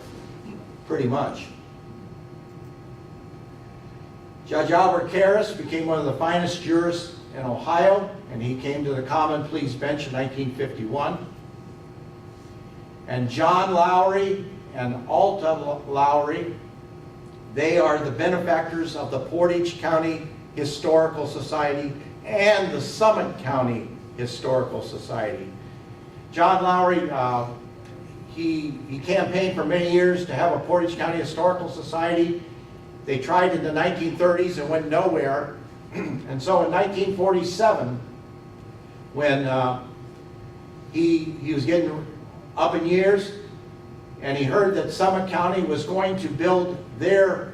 pretty much. Judge Albert Karras became one of the finest jurists in Ohio, and he came to the Common Pleas Bench in 1951. And John Lowry and Alta Lowry, they are the benefactors of the Portage County Historical Society and the Summit County Historical Society. John Lowry, he campaigned for many years to have a Portage County Historical Society. They tried in the 1930s and went nowhere. And so in 1947, when he was getting up in years, and he heard that Summit County was going to build their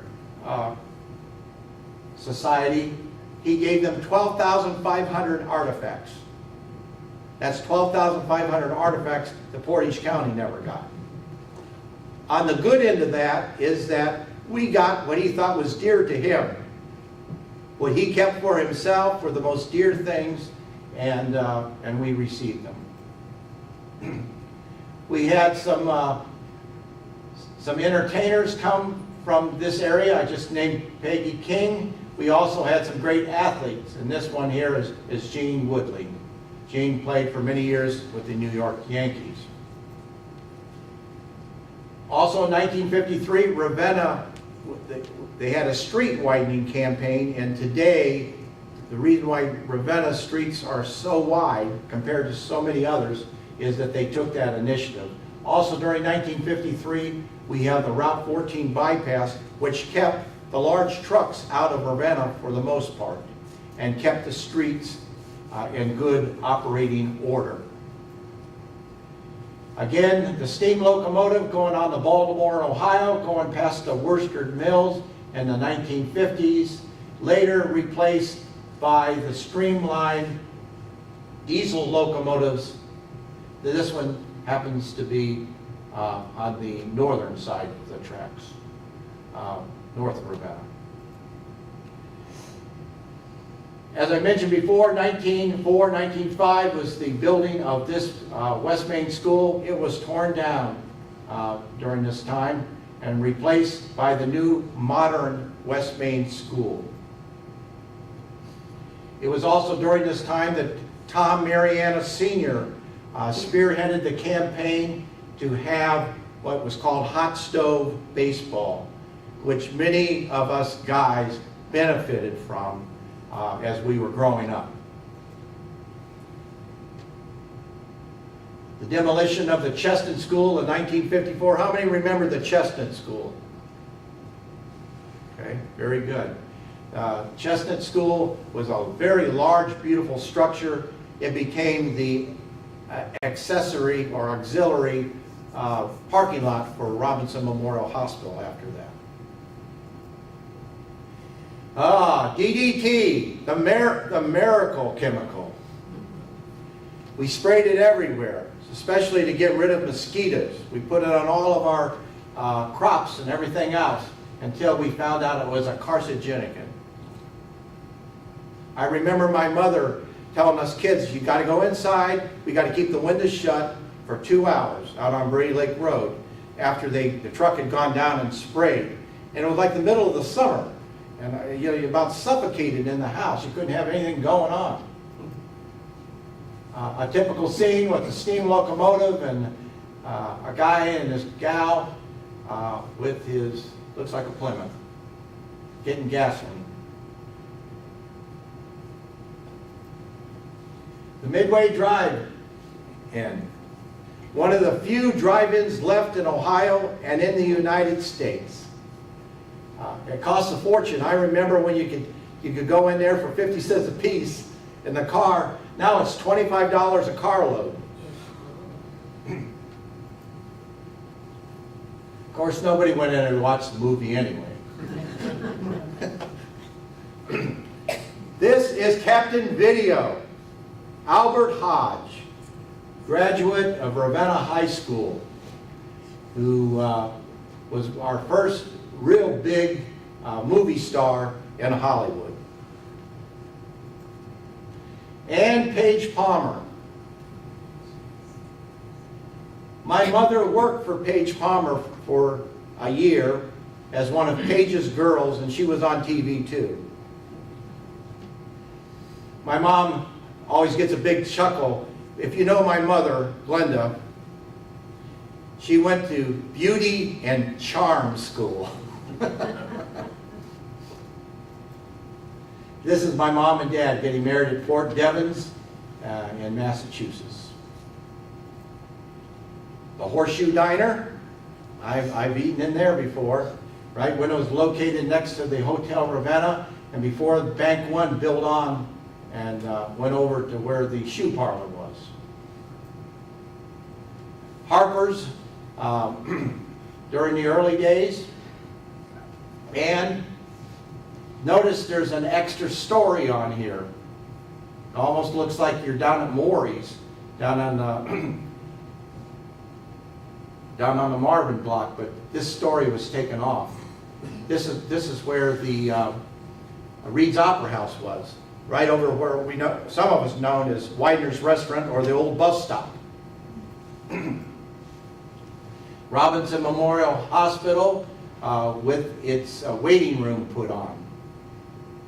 society, he gave them 12,500 artifacts. That's 12,500 artifacts the Portage County never got. On the good end of that is that we got what he thought was dear to him. what he kept for himself were the most dear things, and we received them. We had some entertainers come from this area. I just named Peggy King. We also had some great athletes, and this one here is Gene Woodley. Gene played for many years with the New York Yankees. Also in 1953, Ravenna, they had a street widening campaign, and today, the reason why Ravenna streets are so wide compared to so many others is that they took that initiative. Also during 1953, we have the Route 14 bypass, which kept the large trucks out of Ravenna for the most part, and kept the streets in good operating order. Again, the steam locomotive going on to Baltimore, Ohio, going past the Worcester Mills in the 1950s, later replaced by the streamlined diesel locomotives. This one happens to be on the northern side of the tracks, north of Ravenna. As I mentioned before, 1904, 1905 was the building of this West Main School. It was torn down during this time and replaced by the new modern West Main School. It was also during this time that Tom Mariana Sr. Spearheaded the campaign to have what was called hot stove baseball, which many of us guys benefited from as we were growing up. The demolition of the Chestnut School in 1954. How many remember the Chestnut School? Okay, very good. Chestnut School was a very large, beautiful structure. It became the accessory or auxiliary parking lot for Robinson Memorial Hospital after that. DDT, the miracle chemical. We sprayed it everywhere, especially to get rid of mosquitoes. We put it on all of our crops and everything else until we found out it was a carcinogenic. I remember my mother telling us kids, you got to go inside, we got to keep the windows shut for 2 hours out on Brady Lake Road after the truck had gone down and sprayed. And it was like the middle of the summer. And you're about suffocated in the house. You couldn't have anything going on. A typical scene with the steam locomotive and a guy and this gal with his, looks like a Plymouth, getting gasoline. The Midway Drive-In, one of the few drive-ins left in Ohio and in the United States. It costs a fortune. I remember when you could go in there for 50 cents a piece in the car. Now it's $25 a carload. Of course, nobody went in and watched the movie anyway. This is Captain Video, Albert Hodge, graduate of Ravenna High School, who was our first real big movie star in Hollywood. And Paige Palmer. My mother worked for Paige Palmer for a year as one of Paige's girls, and she was on TV too. My mom always gets a big chuckle. If you know my mother, Glenda, she went to beauty and charm school. This is my mom and dad getting married at Fort Devens in Massachusetts. The Horseshoe Diner, I've eaten in there before, right when it was located next to the Hotel Ravenna, and before Bank One built on and went over to where the shoe parlor was. Harper's during the early days. And notice there's an extra story on here. It almost looks like you're down at Maury's, down on the Marvin block, but this story was taken off. This is where the Reed's Opera House was, right over where we know, some of us known as Widener's Restaurant or the old bus stop. Robinson Memorial Hospital with its waiting room put on.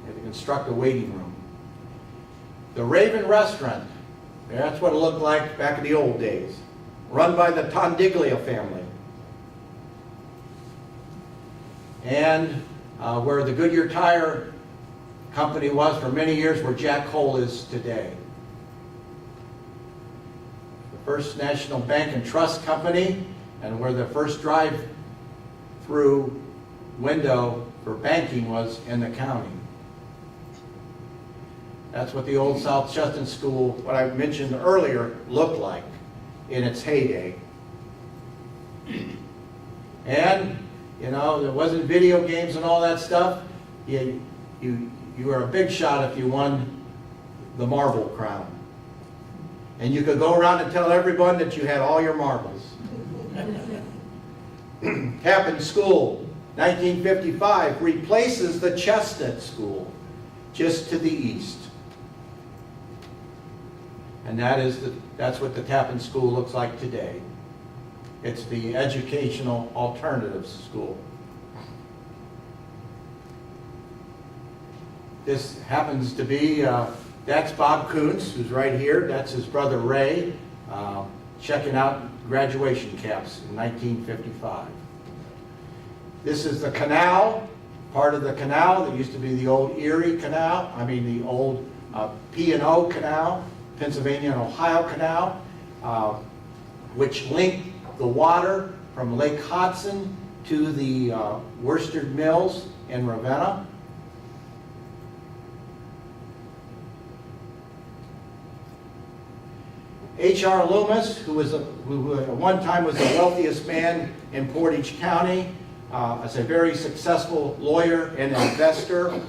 They had to construct a waiting room. The Raven Restaurant, that's what it looked like back in the old days, run by the Tondiglia family. And where the Goodyear Tire Company was for many years, where Jack Hole is today. The First National Bank and Trust Company, and where the first drive-through window for banking was in the county. That's what the old South Cheston School, what I mentioned earlier, looked like in its heyday. And, you know, there wasn't video games and all that stuff. You were a big shot if you won the marble crown. And you could go around and tell everyone that you had all your marbles. Tappan School, 1955, replaces the Chestnut School just to the east. And that's what the Tappan School looks like today. It's the educational alternatives school. This happens to be, that's Bob Kuntz, who's right here. That's his brother Ray, checking out graduation caps in 1955. This is the canal, part of the canal that used to be the old Erie Canal, the old P&O Canal, Pennsylvania and Ohio Canal, which linked the water from Lake Hudson to the Worsted Mills in Ravenna. H.R. Loomis, who at one time was the wealthiest man in Portage County, as a very successful lawyer and investor,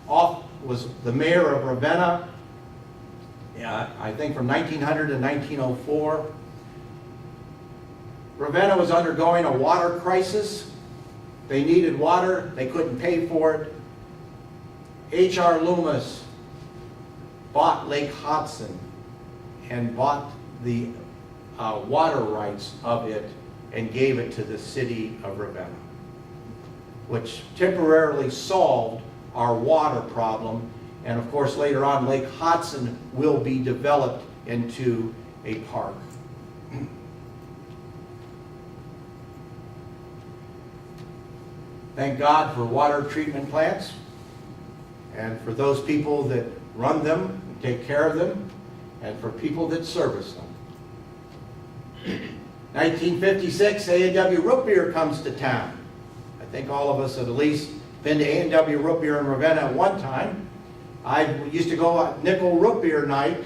was the mayor of Ravenna, I think from 1900 to 1904. Ravenna was undergoing a water crisis. They needed water. They couldn't pay for it. H.R. Loomis bought Lake Hudson and bought the water rights of it and gave it to the city of Ravenna, which temporarily solved our water problem. And of course, later on, Lake Hudson will be developed into a park. Thank God for water treatment plants and for those people that run them and take care of them, and for people that service them. 1956, A&W Root Beer comes to town. I think all of us have at least been to A&W Root Beer in Ravenna at one time. I used to go on Nickel Root Beer night.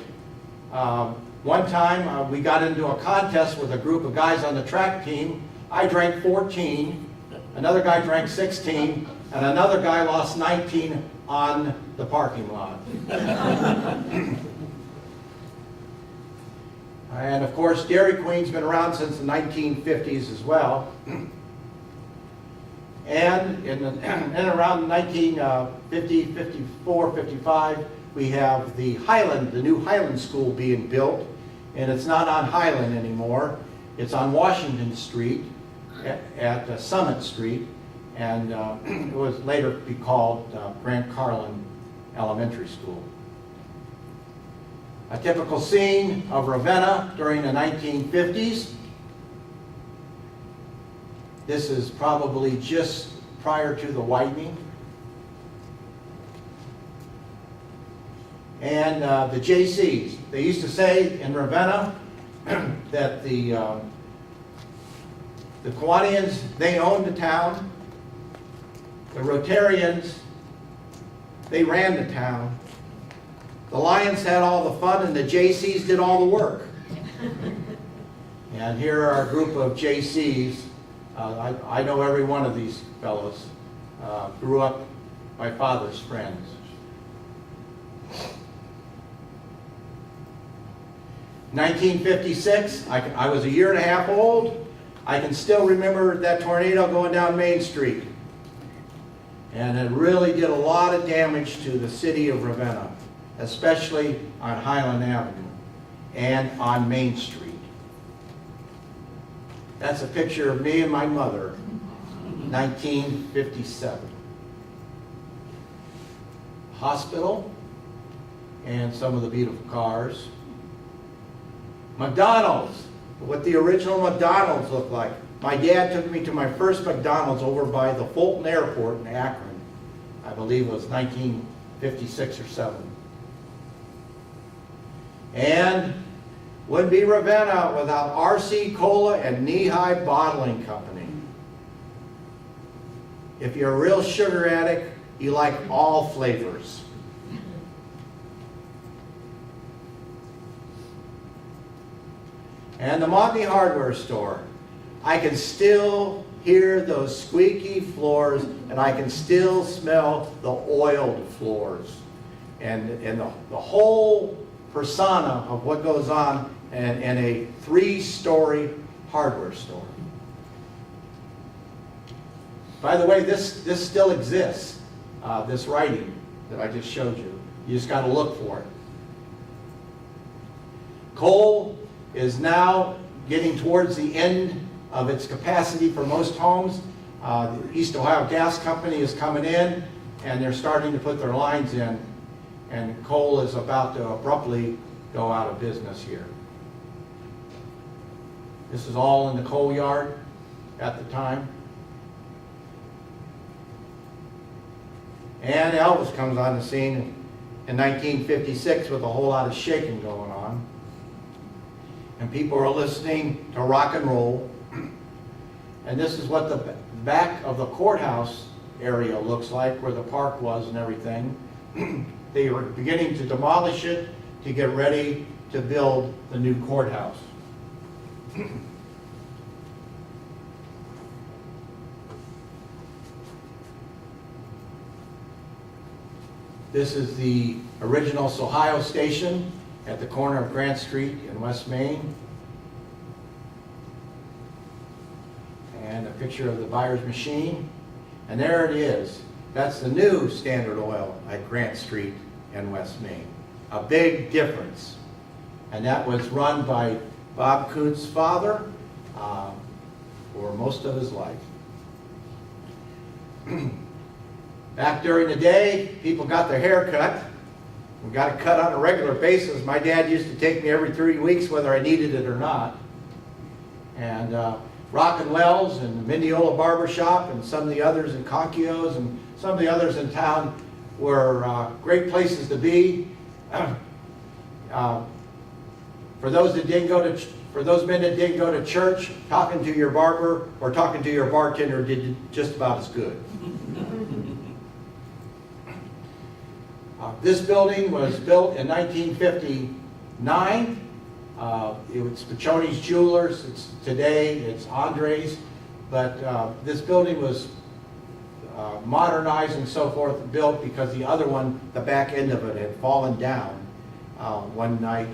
One time we got into a contest with a group of guys on the track team. I drank 14, another guy drank 16, and another guy lost 19 on the parking lot. And of course, Dairy Queen's been around since the 1950s as well. And around 1950, 54, 55, we have the new Highland School being built. And it's not on Highland anymore. It's on Washington Street at Summit Street. And it was later be called Grant Carlin Elementary School. A typical scene of Ravenna during the 1950s. This is probably just prior to the widening. And the JCs. They used to say in Ravenna that the Kiwanians, they owned the town. The Rotarians, they ran the town. The Lions had all the fun and the JCs did all the work. And here are a group of JCs. I know every one of these fellows. Grew up my father's friends. In 1956, I was a year and a half old. I can still remember that tornado going down Main Street. And it really did a lot of damage to the city of Ravenna, especially on Highland Avenue and on Main Street. That's a picture of me and my mother, 1957. Hospital, and some of the beautiful cars. McDonald's, what the original McDonald's looked like. My dad took me to my first McDonald's over by the Fulton Airport in Akron. I believe it was 1956 or 7. And wouldn't be Ravenna without RC Cola and Knee-High Bottling Company. If you're a real sugar addict, you like all flavors. And the Montney Hardware Store. I can still hear those squeaky floors, and I can still smell the oiled floors. And the whole persona of what goes on in a 3-story hardware store. By the way, this still exists, this writing that I just showed you. You just got to look for it. Coal is now getting towards the end of its capacity for most homes. The East Ohio Gas Company is coming in, and they're starting to put their lines in, and coal is about to abruptly go out of business here. This is all in the coal yard at the time. And Elvis comes on the scene in 1956 with a whole lot of shaking going on. And people are listening to rock and roll. And this is what the back of the courthouse area looks like, where the park was and everything. They were beginning to demolish it to get ready to build the new courthouse. This is the original Ohio station at the corner of Grant Street in West Main. And a picture of the buyer's machine. And there it is. That's the new Standard Oil at Grant Street in West Main. A big difference. And that was run by Bob Kuntz's father for most of his life. Back during the day, people got their hair cut. We got it cut on a regular basis. My dad used to take me every 3 weeks, whether I needed it or not. And Rock and Wells and Mendiola Barbershop and some of the others in Conchio's and some of the others in town were great places to be. For those that didn't go to, for those men that didn't go to church, talking to your barber or talking to your bartender did just about as good. This building was built in 1959. It was Piccioni's Jewelers. Today it's Andre's. But this building was modernized and so forth, built because the other one, the back end of it, had fallen down one night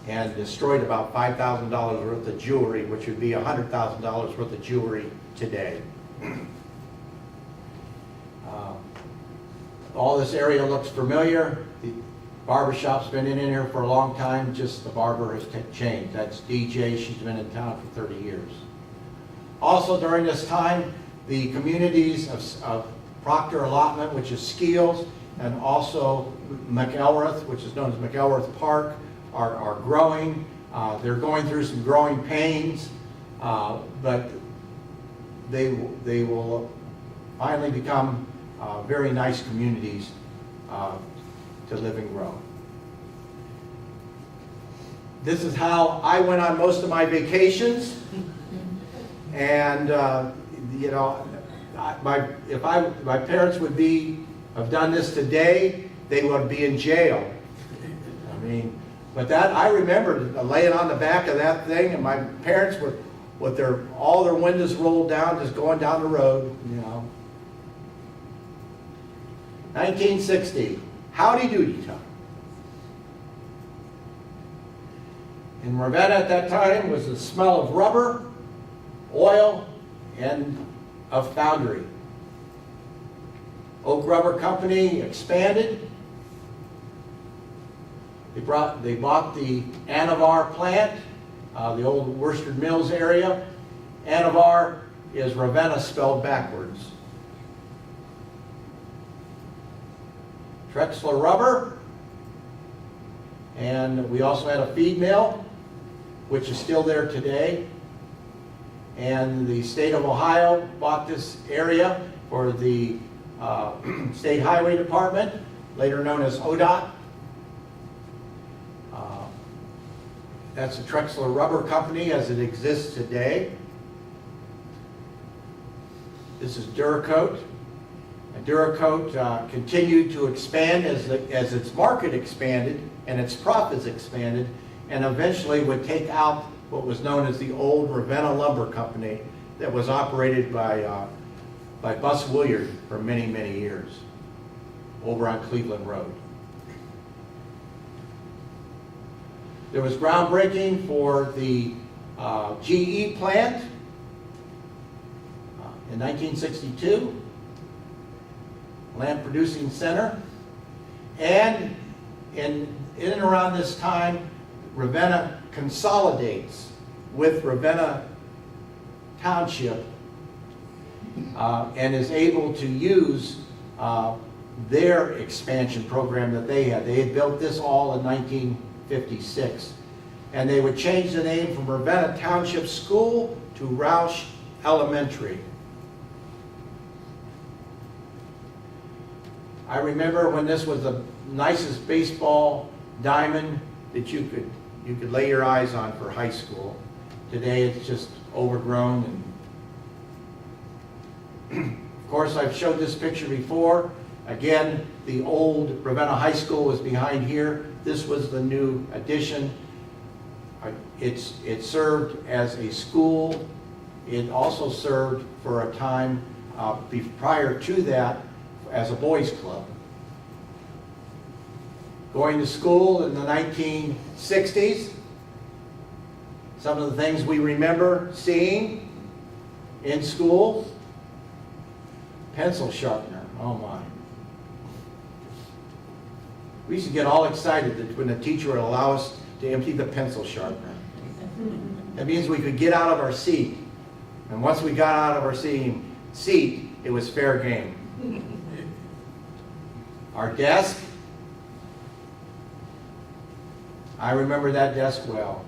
and destroyed about $5,000 worth of jewelry, which would be $100,000 worth of jewelry today. All this area looks familiar. The barbershop's been in here for a long time, just the barber has changed. That's DJ, she's been in town for 30 years. Also during this time, the communities of Proctor Allotment, which is Skeels, and also McElrath, which is known as McElrath Park, are growing. They're going through some growing pains, but they will finally become very nice communities to live and grow. This is how I went on most of my vacations, and you know, if my parents would have done this today, they would be in jail. I mean, but that I remember laying on the back of that thing, and my parents were with all their windows rolled down, just going down the road, you know. 1960, howdy doody time. In Ravenna at that time was the smell of rubber, oil, and of foundry. Oak Rubber Company expanded. They bought the Anavar plant, the old Worsted Mills area. Anavar is Ravenna spelled backwards. Trexler Rubber, and we also had a feed mill, which is still there today. And the state of Ohio bought this area for the State Highway Department, later known as ODOT. That's the Trexler Rubber Company as it exists today. This is Duracoat. And Duracoat continued to expand as its market expanded and its profits expanded, and eventually would take out what was known as the old Ravenna Lumber Company that was operated by Bus Williard for many, many years over on Cleveland Road. There was groundbreaking for the GE plant in 1962, Land Producing Center, and in and around this time, Ravenna consolidates with Ravenna Township and is able to use their expansion program that they had. They had built this all in 1956. And they would change the name from Ravenna Township School to Roush Elementary. I remember when this was the nicest baseball diamond that you could lay your eyes on for high school. Today it's just overgrown. And of course, I've showed this picture before. Again, the old Ravenna High School was behind here. This was the new addition. It served as a school. It also served for a time prior to that as a boys' club. Going to school in the 1960s, some of the things we remember seeing in school: pencil sharpener, oh my. We used to get all excited that when the teacher would allow us to empty the pencil sharpener. That means we could get out of our seat. And once we got out of our seat, it was fair game. Our desk, I remember that desk well.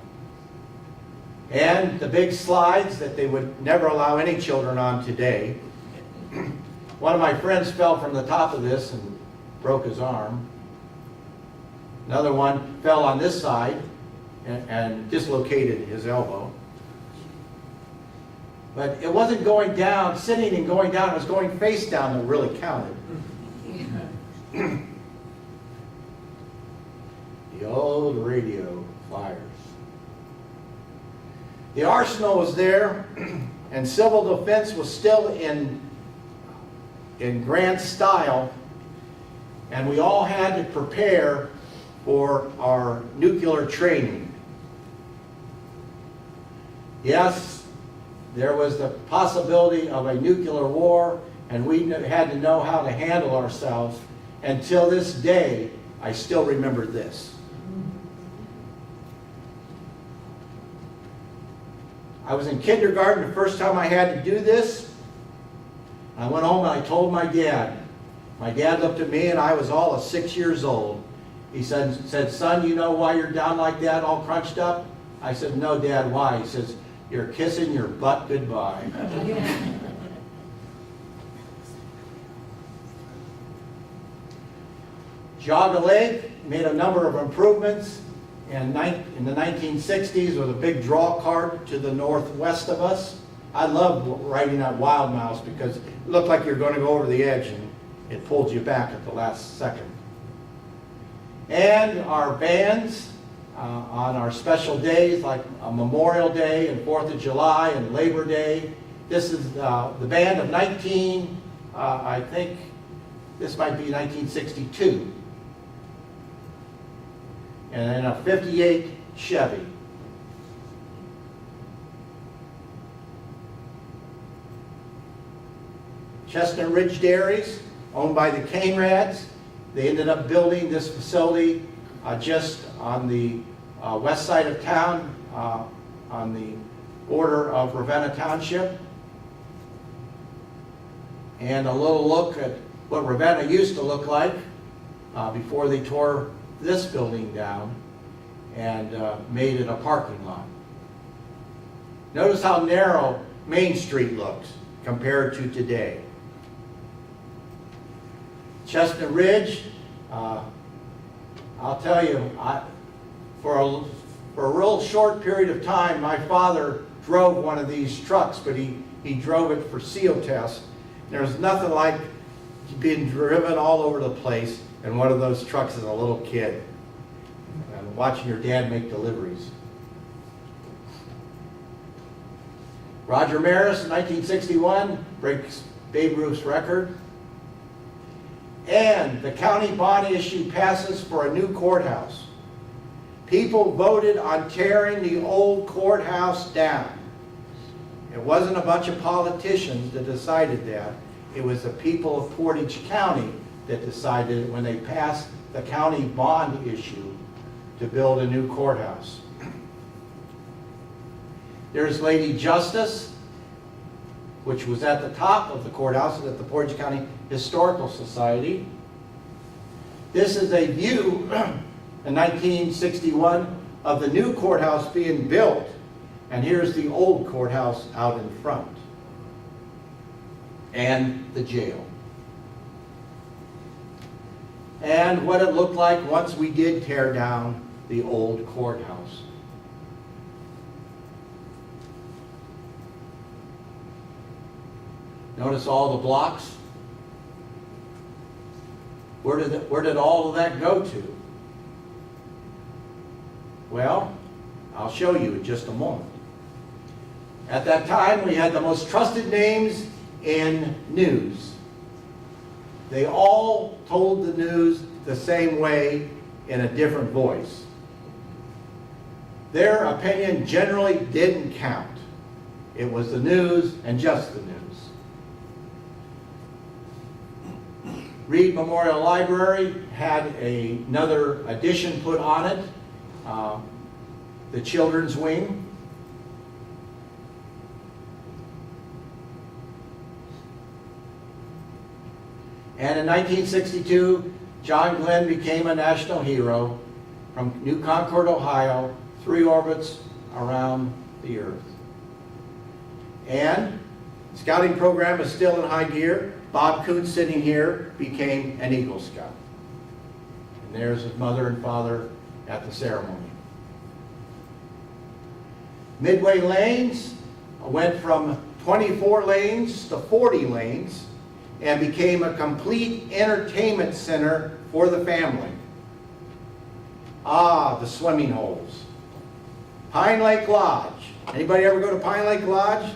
And the big slides that they would never allow any children on today. One of my friends fell from the top of this and broke his arm. Another one fell on this side and dislocated his elbow. But it wasn't going down, sitting and going down, it was going face down that really counted. The old radio flyers. The arsenal was there, and civil defense was still in grand style, and we all had to prepare for our nuclear training. Yes, there was the possibility of a nuclear war, and we had to know how to handle ourselves. Until this day, I still remember this. I was in kindergarten the first time I had to do this. I went home and I told my dad. My dad looked at me and I was all of 6 years old. He said, "Son, you know why you're down like that, all crunched up?" I said, "No, Dad, why?" He says, "You're kissing your butt goodbye." Jogga Lake made a number of improvements in the 1960s with a big draw cart to the northwest of us. I loved riding that Wild Mouse because it looked like you're going to go over the edge and it pulled you back at the last second. And our bands on our special days like Memorial Day and 4th of July and Labor Day. This is the band of I think this might be 1962. And then a 58 Chevy. Chestnut Ridge Dairies owned by the Cainrads. They ended up building this facility just on the west side of town, on the border of Ravenna Township. And a little look at what Ravenna used to look like before they tore this building down and made it a parking lot. Notice how narrow Main Street looks compared to today. Chestnut Ridge, I'll tell you, for a real short period of time, my father drove one of these trucks, but he drove it for CO test. There's nothing like being driven all over the place in one of those trucks as a little kid and watching your dad make deliveries. Roger Maris in 1961 breaks Babe Ruth's record. And the county bond issue passes for a new courthouse. People voted on tearing the old courthouse down. It wasn't a bunch of politicians that decided that. It was the people of Portage County that decided when they passed the county bond issue to build a new courthouse. There's Lady Justice, which was at the top of the courthouse at the Portage County Historical Society. This is a view in 1961 of the new courthouse being built, and here's the old courthouse out in front, and the jail. And what it looked like once we did tear down the old courthouse. Notice all the blocks. Where did all of that go to? Well, I'll show you in just a moment. At that time, we had the most trusted names in news. They all told the news the same way in a different voice. Their opinion generally didn't count. It was the news and just the news. Reed Memorial Library had another addition put on it, the children's wing. And in 1962, John Glenn became a national hero from New Concord, Ohio, 3 orbits around the Earth. And the scouting program is still in high gear. Bob Coons, sitting here, became an Eagle Scout. And there's his mother and father at the ceremony. Midway Lanes went from 24 lanes to 40 lanes and became a complete entertainment center for the family. Ah, the swimming holes. Pine Lake Lodge. Anybody ever go to Pine Lake Lodge?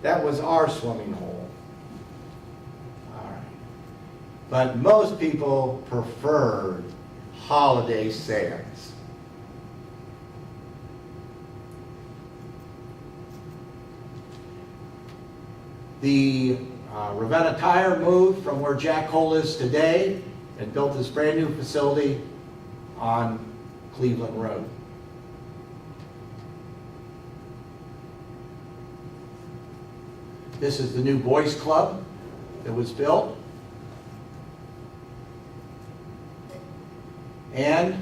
That was our swimming hole. But most people preferred Holiday Sands. The Ravenna Tire moved from where Jack Hole is today and built this brand new facility on Cleveland Road. This is the new Boys Club that was built. And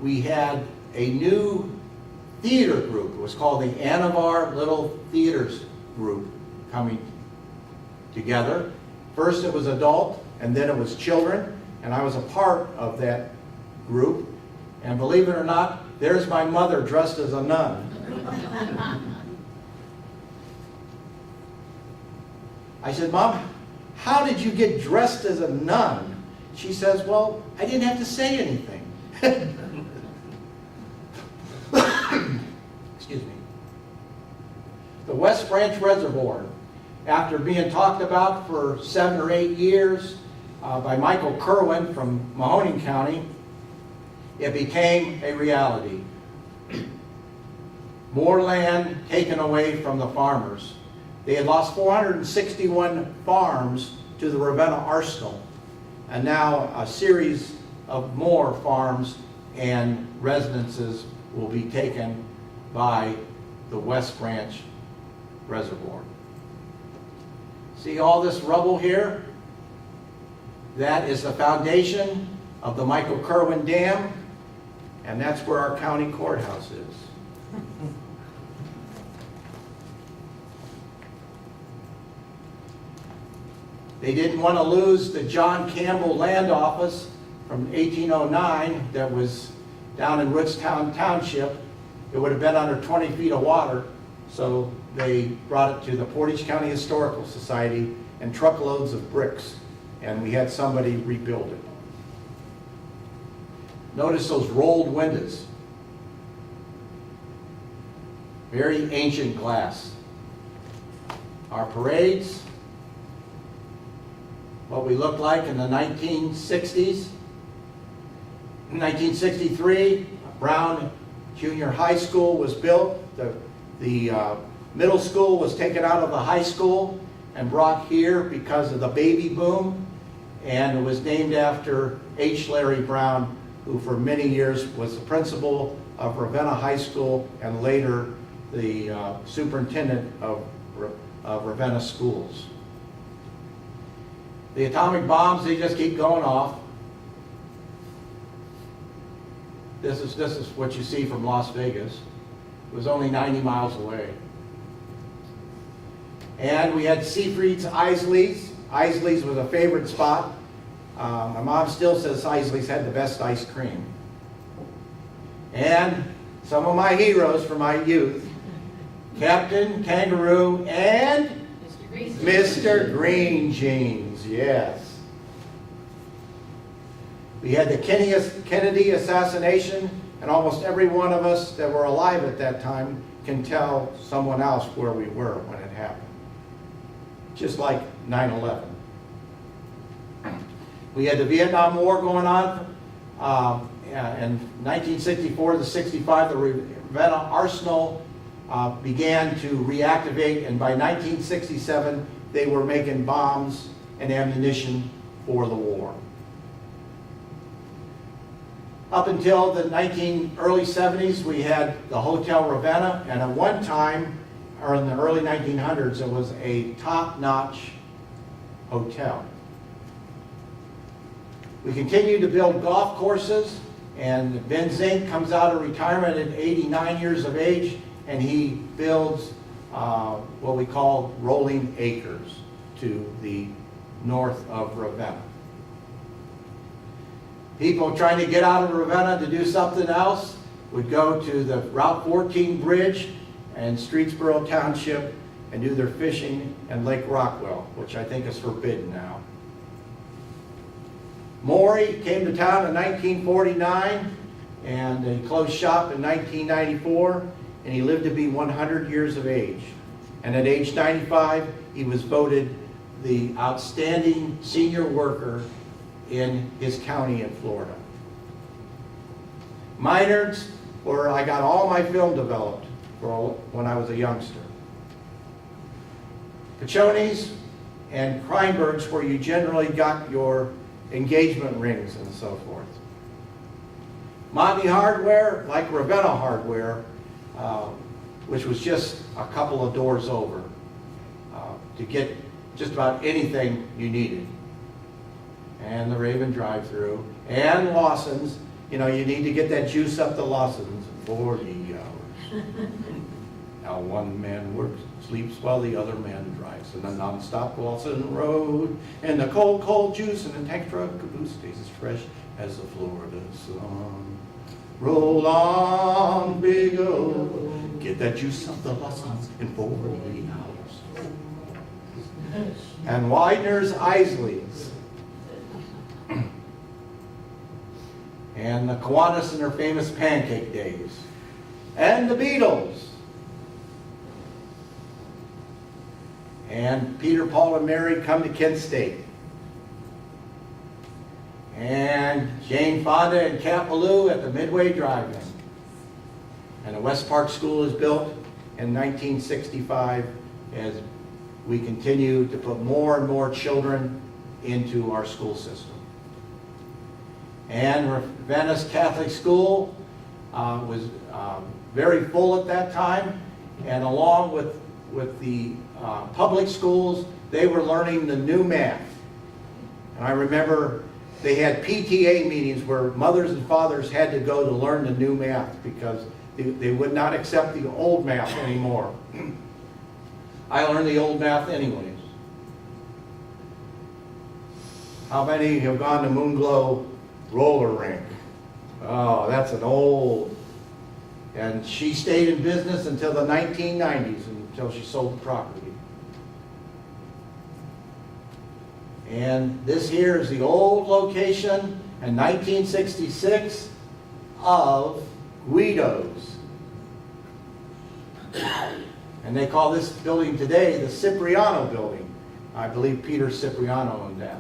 we had a new theater group. It was called the Anavar Little Theaters Group coming together. First it was adult, and then it was children, and I was a part of that group. And believe it or not, there's my mother dressed as a nun. I said, Mom, how did you get dressed as a nun? She says, well, I didn't have to say anything. Excuse me. The West Branch Reservoir, after being talked about for 7 or 8 years by Michael Kerwin from Mahoning County, it became a reality. More land taken away from the farmers. They had lost 461 farms to the Ravenna arsenal, and now a series of more farms and residences will be taken by the West Branch Reservoir. See all this rubble here? That is the foundation of the Michael Kerwin Dam, and that's where our county courthouse is. They didn't want to lose the John Campbell Land Office from 1809 that was down in Woodstown Township. It would have been under 20 feet of water, so they brought it to the Portage County Historical Society and truckloads of bricks, and we had somebody rebuild it. Notice those rolled windows. Very ancient glass. Our parades, what we looked like in the 1960s. In 1963, Brown Junior High School was built. The middle school was taken out of the high school and brought here because of the baby boom, and it was named after H. Larry Brown, who for many years was the principal of Ravenna High School and later the superintendent of Ravenna schools. The atomic bombs, they just keep going off. This is what you see from Las Vegas. It was only 90 miles away. And we had Siegfried's Isley's. Isley's was a favorite spot. My mom still says Isley's had the best ice cream. And some of my heroes from my youth, Captain Kangaroo and Mr. Green Jeans, yes. We had the Kennedy assassination, and almost every one of us that were alive at that time can tell someone else where we were when it happened. Just like 9/11. We had the Vietnam War going on. In 1964 to 65, the Ravenna Arsenal began to reactivate, and by 1967, they were making bombs and ammunition for the war. Up until the early 70s, we had the Hotel Ravenna, and at one time, or in the early 1900s, it was a top-notch hotel. We continue to build golf courses, and Ben Zink comes out of retirement at 89 years of age, and he builds what we call rolling acres to the north of Ravenna. People trying to get out of Ravenna to do something else would go to the Route 14 bridge and Streetsboro Township and do their fishing in Lake Rockwell, which I think is forbidden now. Maury came to town in 1949, and he closed shop in 1994, and he lived to be 100 years of age. And at age 95, he was voted the outstanding senior worker in his county in Florida. Minards, where I got all my film developed when I was a youngster. Pachonis and Kreinbergs, where you generally got your engagement rings and so forth. Monty Hardware, like Ravenna Hardware, which was just a couple of doors over to get just about anything you needed. And the Raven drive-through, and Lawson's. You know, you need to get that juice up to Lawson's in 40 hours. Now one man works, sleeps while the other man drives, and a non-stop Lawson Road, and the cold, cold juice in the tank truck caboose stays as fresh as the Florida sun. Roll on, big O, get that juice up to Lawson's in 40 hours. And Widener's Isley's. And the Kiwanis and their famous pancake days. And the Beatles. And Peter, Paul, and Mary come to Kent State. And Jane Fonda and Cat Ballou at the Midway Drive-In. And the West Park School is built in 1965 as we continue to put more and more children into our school system. And Ravenna's Catholic School was very full at that time, and along with the public schools, they were learning the new math. And I remember they had PTA meetings where mothers and fathers had to go to learn the new math because they would not accept the old math anymore. I learned the old math anyways. How many have gone to Moonglow roller rink? Oh, that's an old. And she stayed in business until the 1990s, until she sold the property. And this here is the old location in 1966 of Guido's. And they call this building today the Cipriano Building. I believe Peter Cipriano owned that.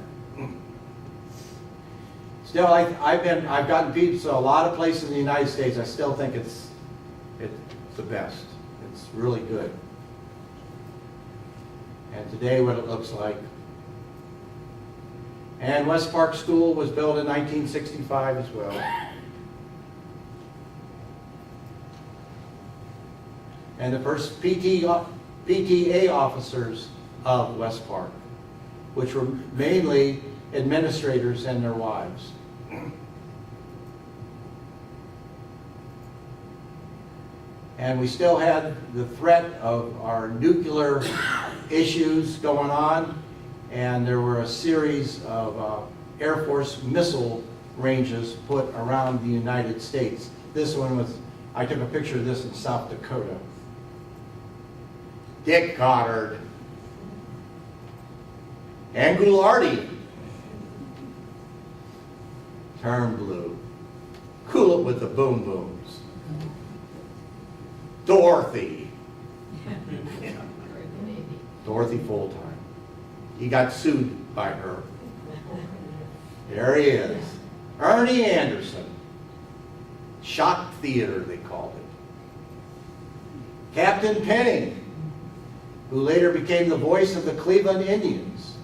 Still, I've gotten pizza a lot of places in the United States. I still think it's the best. It's really good. And today, what it looks like. And West Park School was built in 1965 as well. And the first PTA officers of West Park, which were mainly administrators and their wives. And we still had the threat of our nuclear issues going on, and there were a series of Air Force missile ranges put around the United States. This one was, I took a picture of this in South Dakota. Dick Goddard and Goulardi. Turn blue. Cool it with the boom booms. Dorothy. Dorothy full-time. He got sued by her. There he is. Ernie Anderson. Shock Theater, they called it. Captain Penning, who later became the voice of the Cleveland Indians.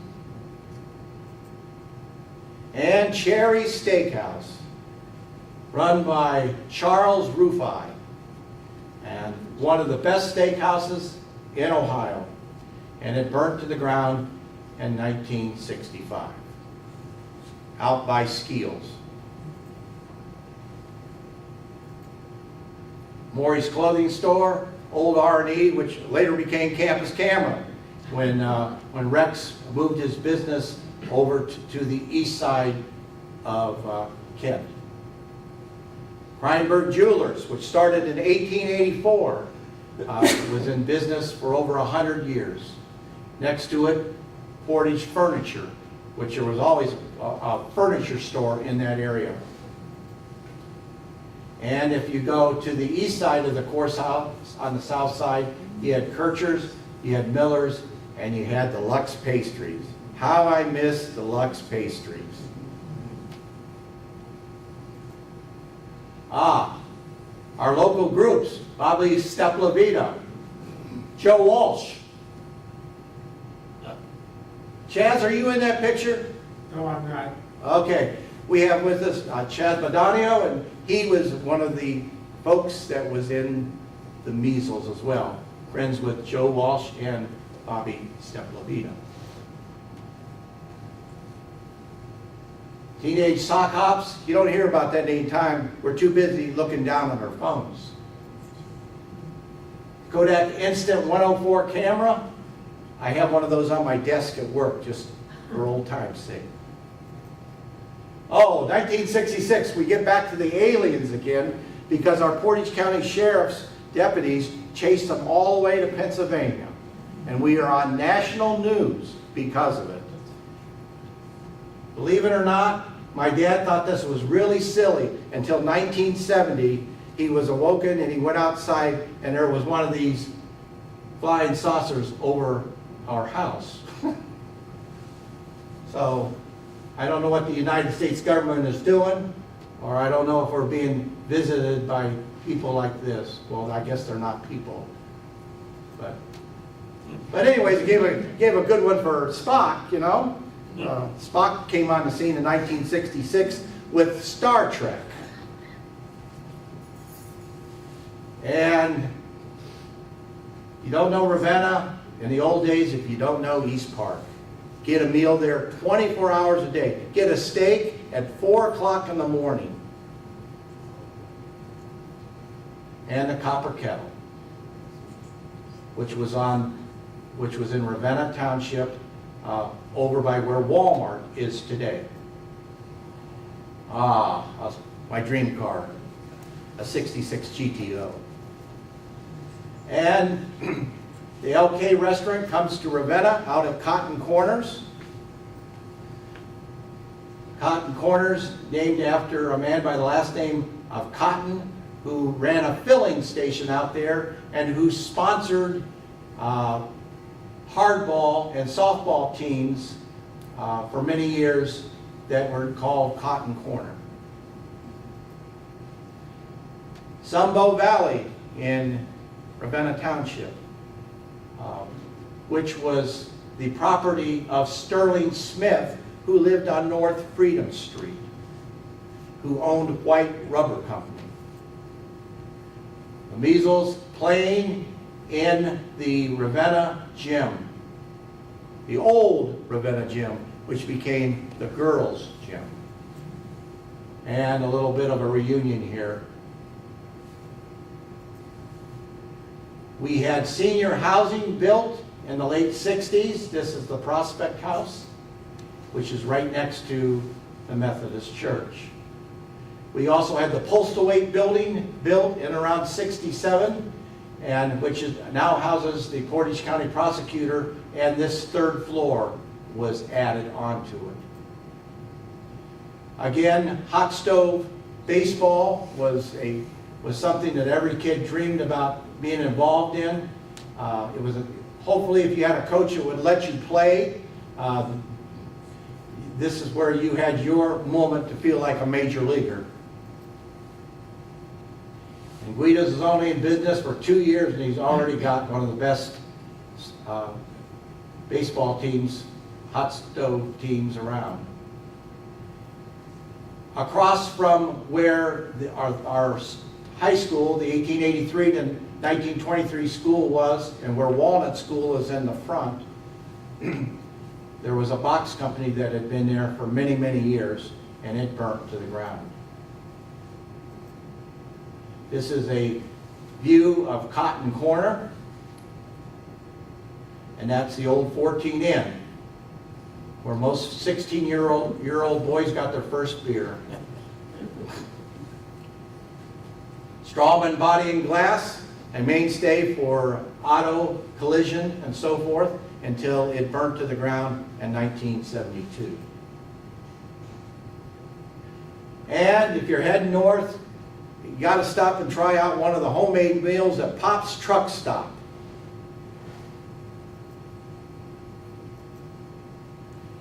And Cherry Steakhouse, run by Charles Rufai, and one of the best steakhouses in Ohio. And it burnt to the ground in 1965, out by Skeels. Maury's Clothing Store, old R&E, which later became Campus Camera, when Rex moved his business over to the east side of Kent. Kreinberg Jewelers, which started in 1884, was in business for over 100 years. Next to it, Portage Furniture, which there was always a furniture store in that area. And if you go to the east side of the courthouse, on the south side, you had Kirchers, you had Millers, and you had the Lux Pastries. How I miss the Lux Pastries. Ah, our local groups, Bobby Steplavita, Joe Walsh. Chaz, are you in that picture? No, I'm not. Okay, we have with us Chaz Badonio, and he was one of the folks that was in the measles as well. Friends with Joe Walsh and Bobby Steplavita. Teenage sock hops, you don't hear about that any time. We're too busy looking down on our phones. Kodak Instant 104 camera. I have one of those on my desk at work, just for old time's sake. Oh, 1966, we get back to the aliens again because our Portage County Sheriff's deputies chased them all the way to Pennsylvania. And we are on national news because of it. Believe it or not, my dad thought this was really silly until 1970. He was awoken and he went outside and there was one of these flying saucers over our house. So I don't know what the United States government is doing, or I don't know if we're being visited by people like this. Well, I guess they're not people, but But anyways, it gave a good one for Spock, you know. Spock came on the scene in 1966 with Star Trek. And you don't know Ravenna, in the old days, if you don't know East Park, get a meal there 24 hours a day. Get a steak at 4 o'clock in the morning. And the Copper Kettle, which was in Ravenna Township, over by where Walmart is today. My dream car, a 66 GTO. And the LK restaurant comes to Ravenna out at Cotton Corners. Cotton Corners, named after a man by the last name of Cotton, who ran a filling station out there and who sponsored hardball and softball teams for many years that were called Cotton Corner. Sumbo Valley in Ravenna Township, which was the property of Sterling Smith, who lived on North Freedom Street, who owned White Rubber Company. The measles playing in the Ravenna Gym, the old Ravenna Gym, which became the girls' gym. And a little bit of a reunion here. We had senior housing built in the late 60s. This is the Prospect House, which is right next to the Methodist Church. We also had the Postal-Weight building built in around 67, and which now houses the Portage County Prosecutor, and this third floor was added onto it. Again, hot stove baseball was something that every kid dreamed about being involved in. Hopefully, if you had a coach that would let you play, this is where you had your moment to feel like a major leaguer. And Guido's is only in business for 2 years, and he's already got one of the best baseball teams, hot stove teams around. Across from where our high school, the 1883 to 1923 school was, and where Walnut School is in the front, there was a box company that had been there for many, many years, and it burnt to the ground. This is a view of Cotton Corner, and that's the old 14 Inn, where most 16-year-old boys got their first beer. Strawman Body and Glass, a mainstay for auto collision and so forth, until it burnt to the ground in 1972. And if you're heading north, you got to stop and try out one of the homemade meals at Pop's Truck Stop.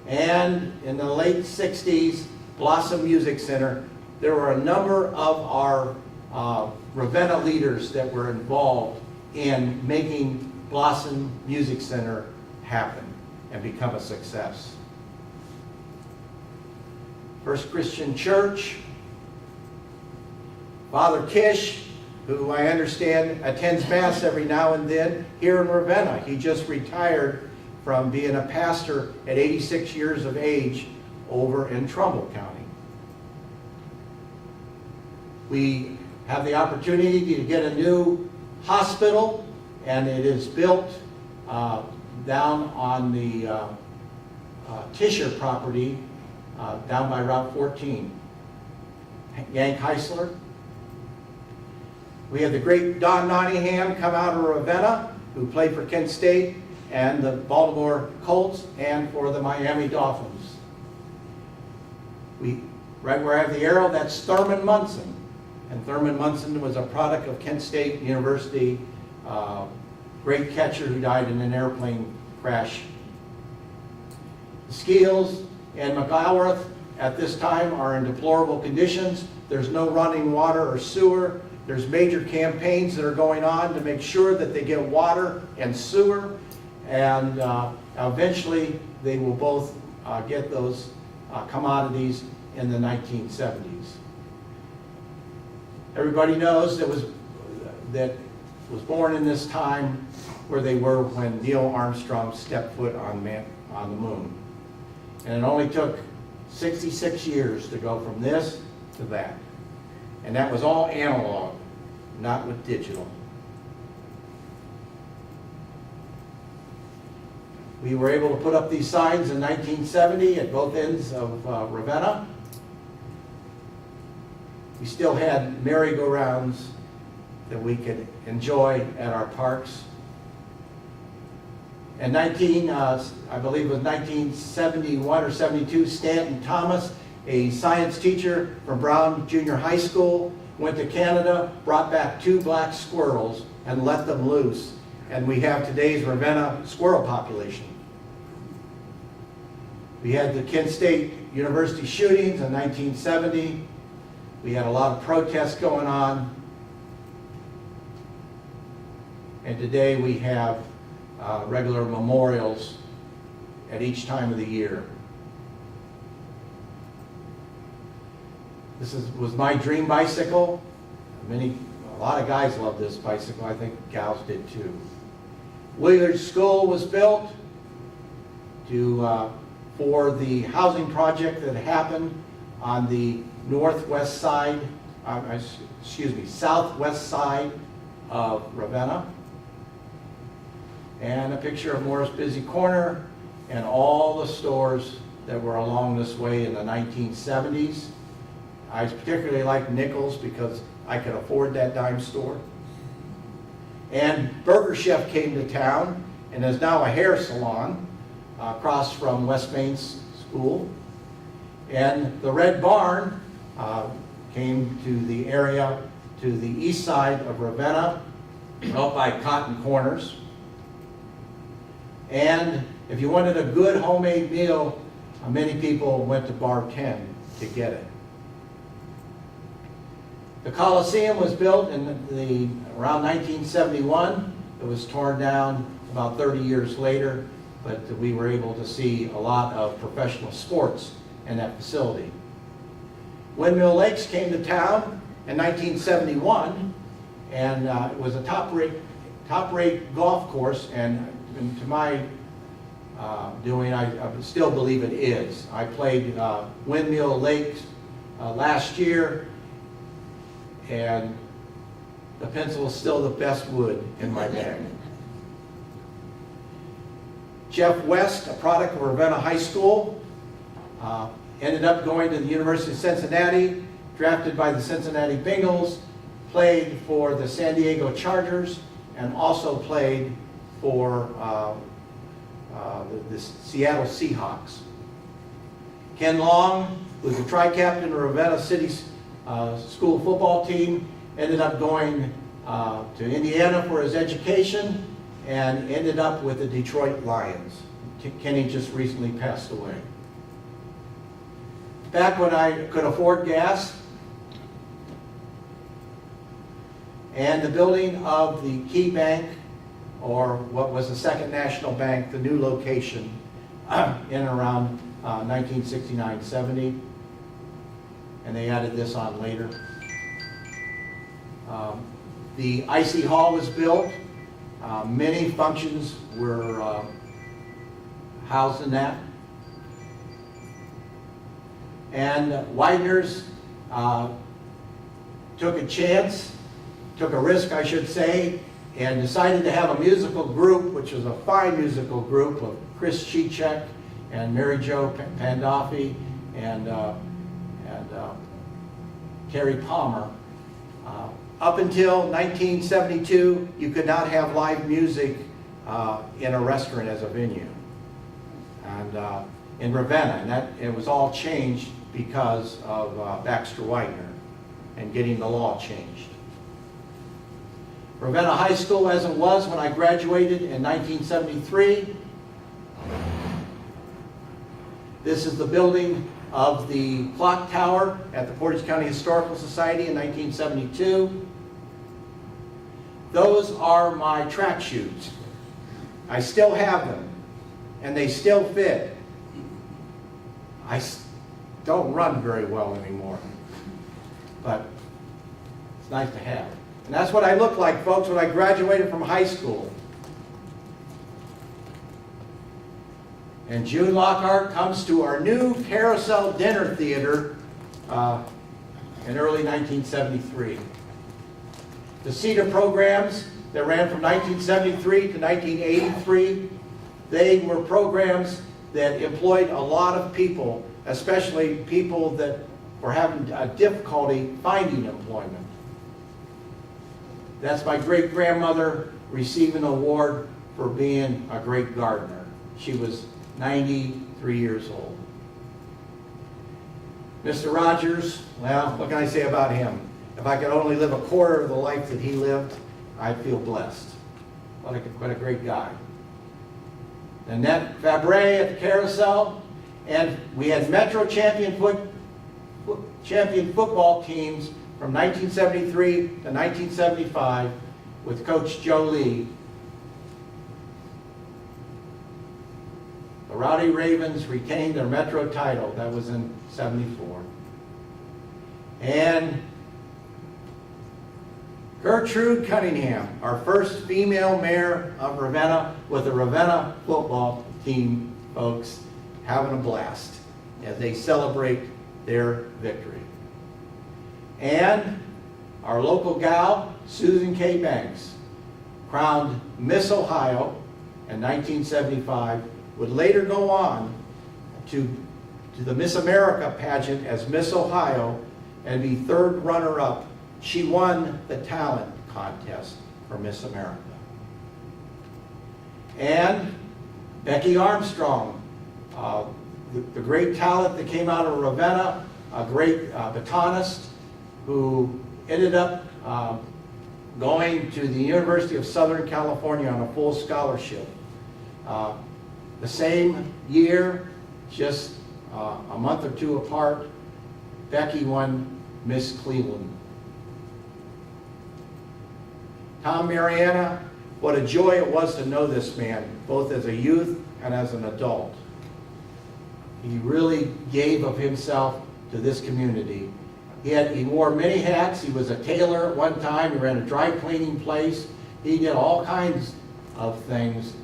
And in the late 60s, Blossom Music Center, there were a number of our Ravenna leaders that were involved in making Blossom Music Center happen and become a success. First Christian Church, Father Kish, who I understand attends Mass every now and then here in Ravenna. He just retired from being a pastor at 86 years of age over in Trumbull County. We have the opportunity to get a new hospital, and it is built down on the Tisher property down by Route 14. Yank Heisler. We have the great Don Nottingham come out of Ravenna, who played for Kent State and the Baltimore Colts and for the Miami Dolphins. Right where I have the arrow, that's Thurman Munson. And Thurman Munson was a product of Kent State University, great catcher who died in an airplane crash. The Skeels and McIlrath at this time are in deplorable conditions. There's no running water or sewer. There's major campaigns that are going on to make sure that they get water and sewer. and eventually they will both get those commodities in the 1970s. Everybody knows that was born in this time where they were when Neil Armstrong stepped foot on the moon. And it only took 66 years to go from this to that. And that was all analog, not with digital. We were able to put up these signs in 1970 at both ends of Ravenna. We still had merry-go-rounds that we could enjoy at our parks. In I believe it was 1971 or 72, Stanton Thomas, a science teacher from Brown Junior High School, went to Canada, brought back 2 black squirrels and let them loose. And we have today's Ravenna squirrel population. We had the Kent State University shootings in 1970. We had a lot of protests going on. And today we have regular memorials at each time of the year. This was my dream bicycle. A lot of guys love this bicycle. I think gals did too. Willard School was built for the housing project that happened on the southwest side of Ravenna. And a picture of Morris Busy Corner and all the stores that were along this way in the 1970s. I particularly like Nichols because I could afford that dime store. And Burger Chef came to town and is now a hair salon across from West Main School. And the Red Barn came to the area to the east side of Ravenna, out by Cotton Corners. And if you wanted a good homemade meal, many people went to Bar 10 to get it. The Coliseum was built in around 1971. It was torn down about 30 years later, but we were able to see a lot of professional sports in that facility. Windmill Lakes came to town in 1971, and it was a top-rate golf course, and to my doing, I still believe it is. I played Windmill Lakes last year, and the pencil is still the best wood in my bag. Jeff West, a product of Ravenna High School, ended up going to the University of Cincinnati, drafted by the Cincinnati Bengals, played for the San Diego Chargers, and also played for the Seattle Seahawks. Ken Long was the tri-captain of Ravenna City's school football team, ended up going to Indiana for his education, and ended up with the Detroit Lions. Kenny just recently passed away. Back when I could afford gas, and the building of the Key Bank, or what was the Second National Bank, the new location, in and around 1969-70, and they added this on later. The IC Hall was built. Many functions were housed in that. And Widener's took a chance, took a risk, I should say, and decided to have a musical group, which was a fine musical group of Chris Chichek and Mary Jo Pandolfi and Terry Palmer. Up until 1972, you could not have live music in a restaurant as a venue, and in Ravenna, and it was all changed because of Baxter Widener and getting the law changed. Ravenna High School, as it was when I graduated in 1973. This is the building of the clock tower at the Portage County Historical Society in 1972. Those are my track shoes. I still have them, and they still fit. Don't run very well anymore, but it's nice to have. And that's what I looked like, folks, when I graduated from high school. And June Lockhart comes to our new Carousel Dinner Theater in early 1973. The CETA programs that ran from 1973 to 1983, they were programs that employed a lot of people, especially people that were having difficulty finding employment. That's my great-grandmother receiving an award for being a great gardener. She was 93 years old. Mr. Rogers, well, what can I say about him? If I could only live a quarter of the life that he lived, I'd feel blessed. What a great guy. Annette Fabre at the Carousel, and we had Metro champion football teams from 1973 to 1975 with Coach Joe Lee. The Rowdy Ravens retained their Metro title. That was in '74. And Gertrude Cunningham, our first female mayor of Ravenna, with the Ravenna football team, folks, having a blast as they celebrate their victory. And our local gal, Susan K. Banks, crowned Miss Ohio in 1975, would later go on to the Miss America pageant as Miss Ohio and be third runner-up. She won the talent contest for Miss America. And Becky Armstrong, the great talent that came out of Ravenna, a great batonist who ended up going to the University of Southern California on a full scholarship. The same year, just a month or two apart, Becky won Miss Cleveland. Tom Mariana, what a joy it was to know this man, both as a youth and as an adult. He really gave of himself to this community. He wore many hats. He was a tailor at one time. He ran a dry cleaning place. He did all kinds of things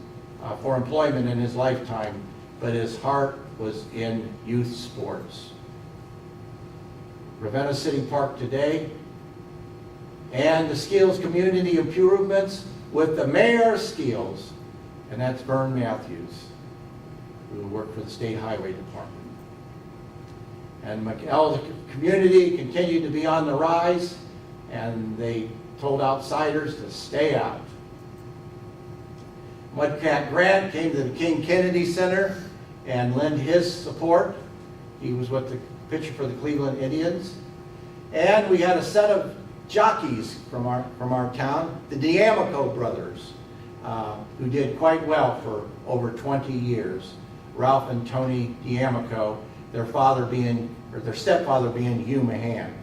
for employment in his lifetime, but his heart was in youth sports. Ravenna City Park today, and the Skills Community Improvements with the Mayor of Skills, and that's Vern Matthews, who worked for the State Highway Department. And McEl's community continued to be on the rise, and they told outsiders to stay out. Mudcat Grant came to the King Kennedy Center and lent his support. He was with the pitcher for the Cleveland Indians. And we had a set of jockeys from our town, the D'Amico brothers, who did quite well for over 20 years. Ralph and Tony D'Amico, their stepfather being Hugh Mahan.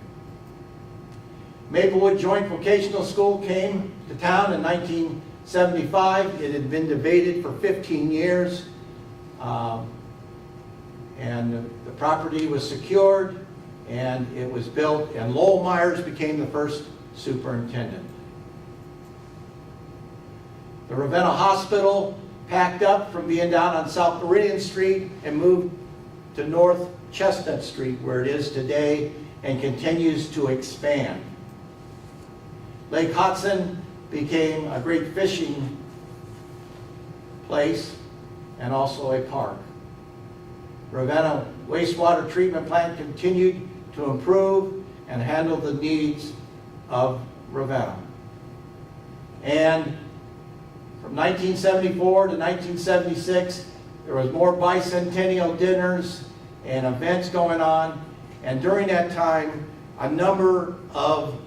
Maplewood Joint Vocational School came to town in 1975. It had been debated for 15 years. And the property was secured, and it was built, and Lowell Myers became the first superintendent. The Ravenna Hospital packed up from being down on South Meridian Street and moved to North Chestnut Street, where it is today, and continues to expand. Lake Hudson became a great fishing place and also a park. Ravenna wastewater treatment plant continued to improve and handle the needs of Ravenna. And from 1974 to 1976, there was more bicentennial dinners and events going on. And during that time, a number of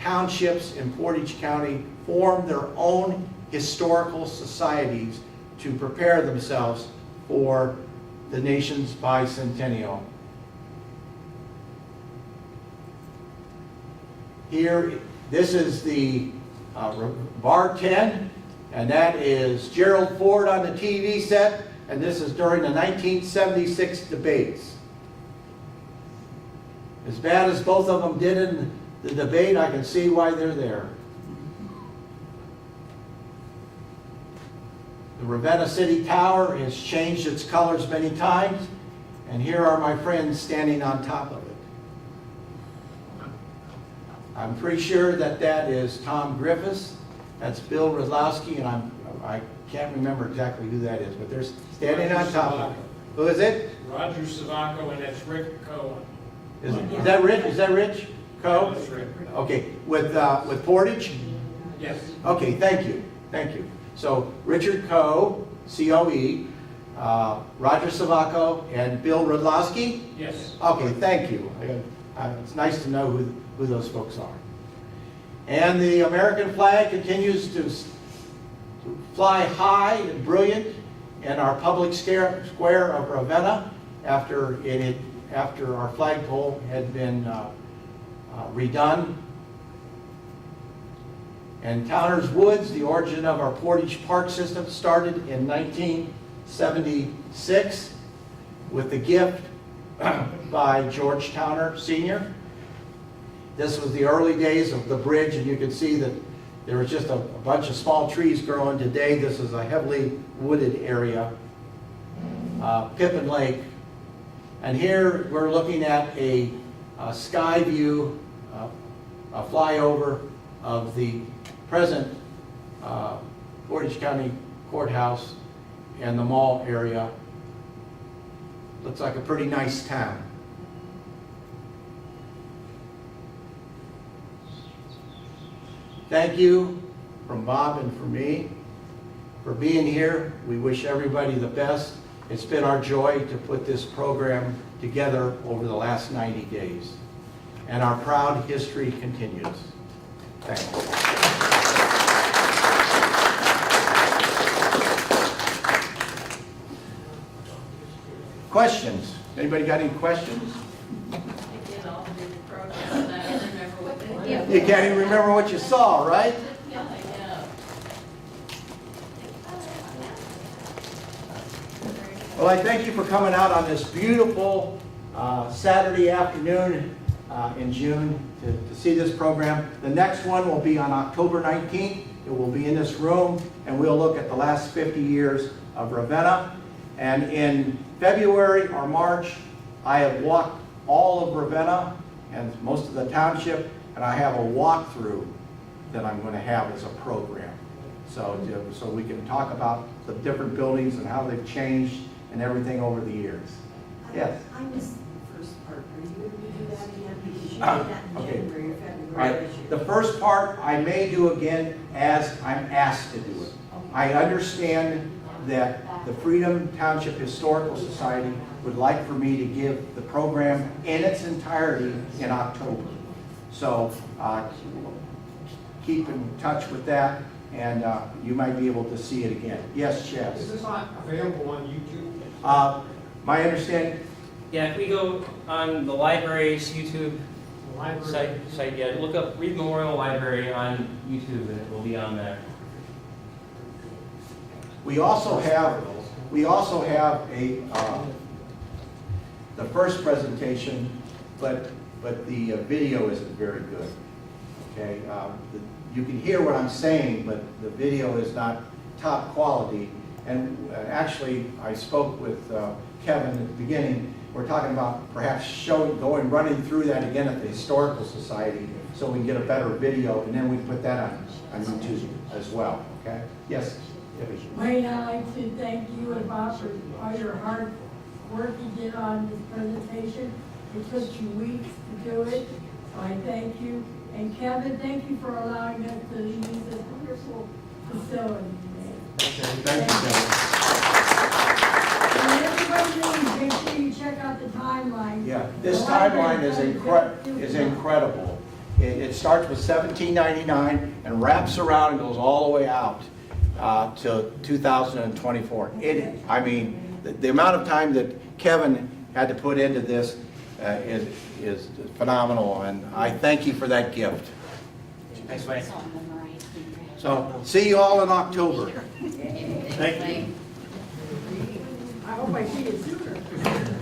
townships in Portage County formed their own historical societies to prepare themselves for the nation's bicentennial. Here, this is the Bar 10. And that is Gerald Ford on the TV set, and this is during the 1976 debates. As bad as both of them did in the debate, I can see why they're there. The Ravenna City Tower has changed its colors many times, and here are my friends standing on top of it. I'm pretty sure that that is Tom Griffiths, that's Bill Rizlowski, and I can't remember exactly who that is, but they're standing on top of it. Who is it? Roger Savacco, and that's Rick Cohen. Is that Rich? Is that Rich Coe? That's Rick. Okay, with Portage? Yes. Okay, thank you, thank you. So Richard Coe, C-O-E, Roger Savacco, and Bill Rizlowski? Yes. Okay, thank you. It's nice to know who those folks are. And the American flag continues to fly high and brilliant in our public square of Ravenna after our flagpole had been redone. And Towner's Woods, the origin of our Portage Park system, started in 1976 with the gift by George Towner Sr. This was the early days of the bridge, and you can see that there was just a bunch of small trees growing. Today, this is a heavily wooded area, Pippin Lake. And here we're looking at a sky view, a flyover of the present Portage County Courthouse and the mall area. Looks like a pretty nice town. Thank you from Bob and from me for being here. We wish everybody the best. It's been our joy to put this program together over the last 90 days. And our proud history continues. Thank you. Questions? Anybody got any questions? You can't even remember what you saw, right? Well, I thank you for coming out on this beautiful Saturday afternoon in June to see this program. The next one will be on October 19th. It will be in this room, and we'll look at the last 50 years of Ravenna. And in February or March, I have walked all of Ravenna and most of the township, and I have a walkthrough that I'm going to have as a program. So we can talk about the different buildings and how they've changed and everything over the years. Yes? I missed the first part. Are you going to do that again? Because you did that in Okay. January or February All right. this year. The first part I may do again as I'm asked to do it. I understand that the Freedom Township Historical Society would like for me to give the program in its entirety in October. So keep in touch with that, and you might be able to see it again. Yes, Chess? Is this not available on YouTube? My understanding, Yeah, if we go on the library's YouTube The library? site, yeah, look up Reed Memorial Library on YouTube, and it will be on there. we also have the first presentation, but the video isn't very good. Okay, you can hear what I'm saying, but the video is not top quality. And actually, I spoke with Kevin at the beginning. We're talking about perhaps running through that again at the Historical Society, so we can get a better video, and then we can put that on YouTube as well. Okay? Yes. Wayne, I'd like to thank you and Bob for all your hard work you did on this presentation. It took you weeks to do it, so I thank you. And Kevin, thank you for allowing us to use this wonderful facility today. Thank you, Kevin. And everybody knows, make sure you check out the timeline. Yeah, this The library timeline is incredible. It starts with 1799 and wraps around and goes all the way out to 2024. I mean, the amount of time that Kevin had to put into this is phenomenal, and I thank you for that gift. Thanks, Wayne. So, see you all in October. Thank you. I hope I see you sooner.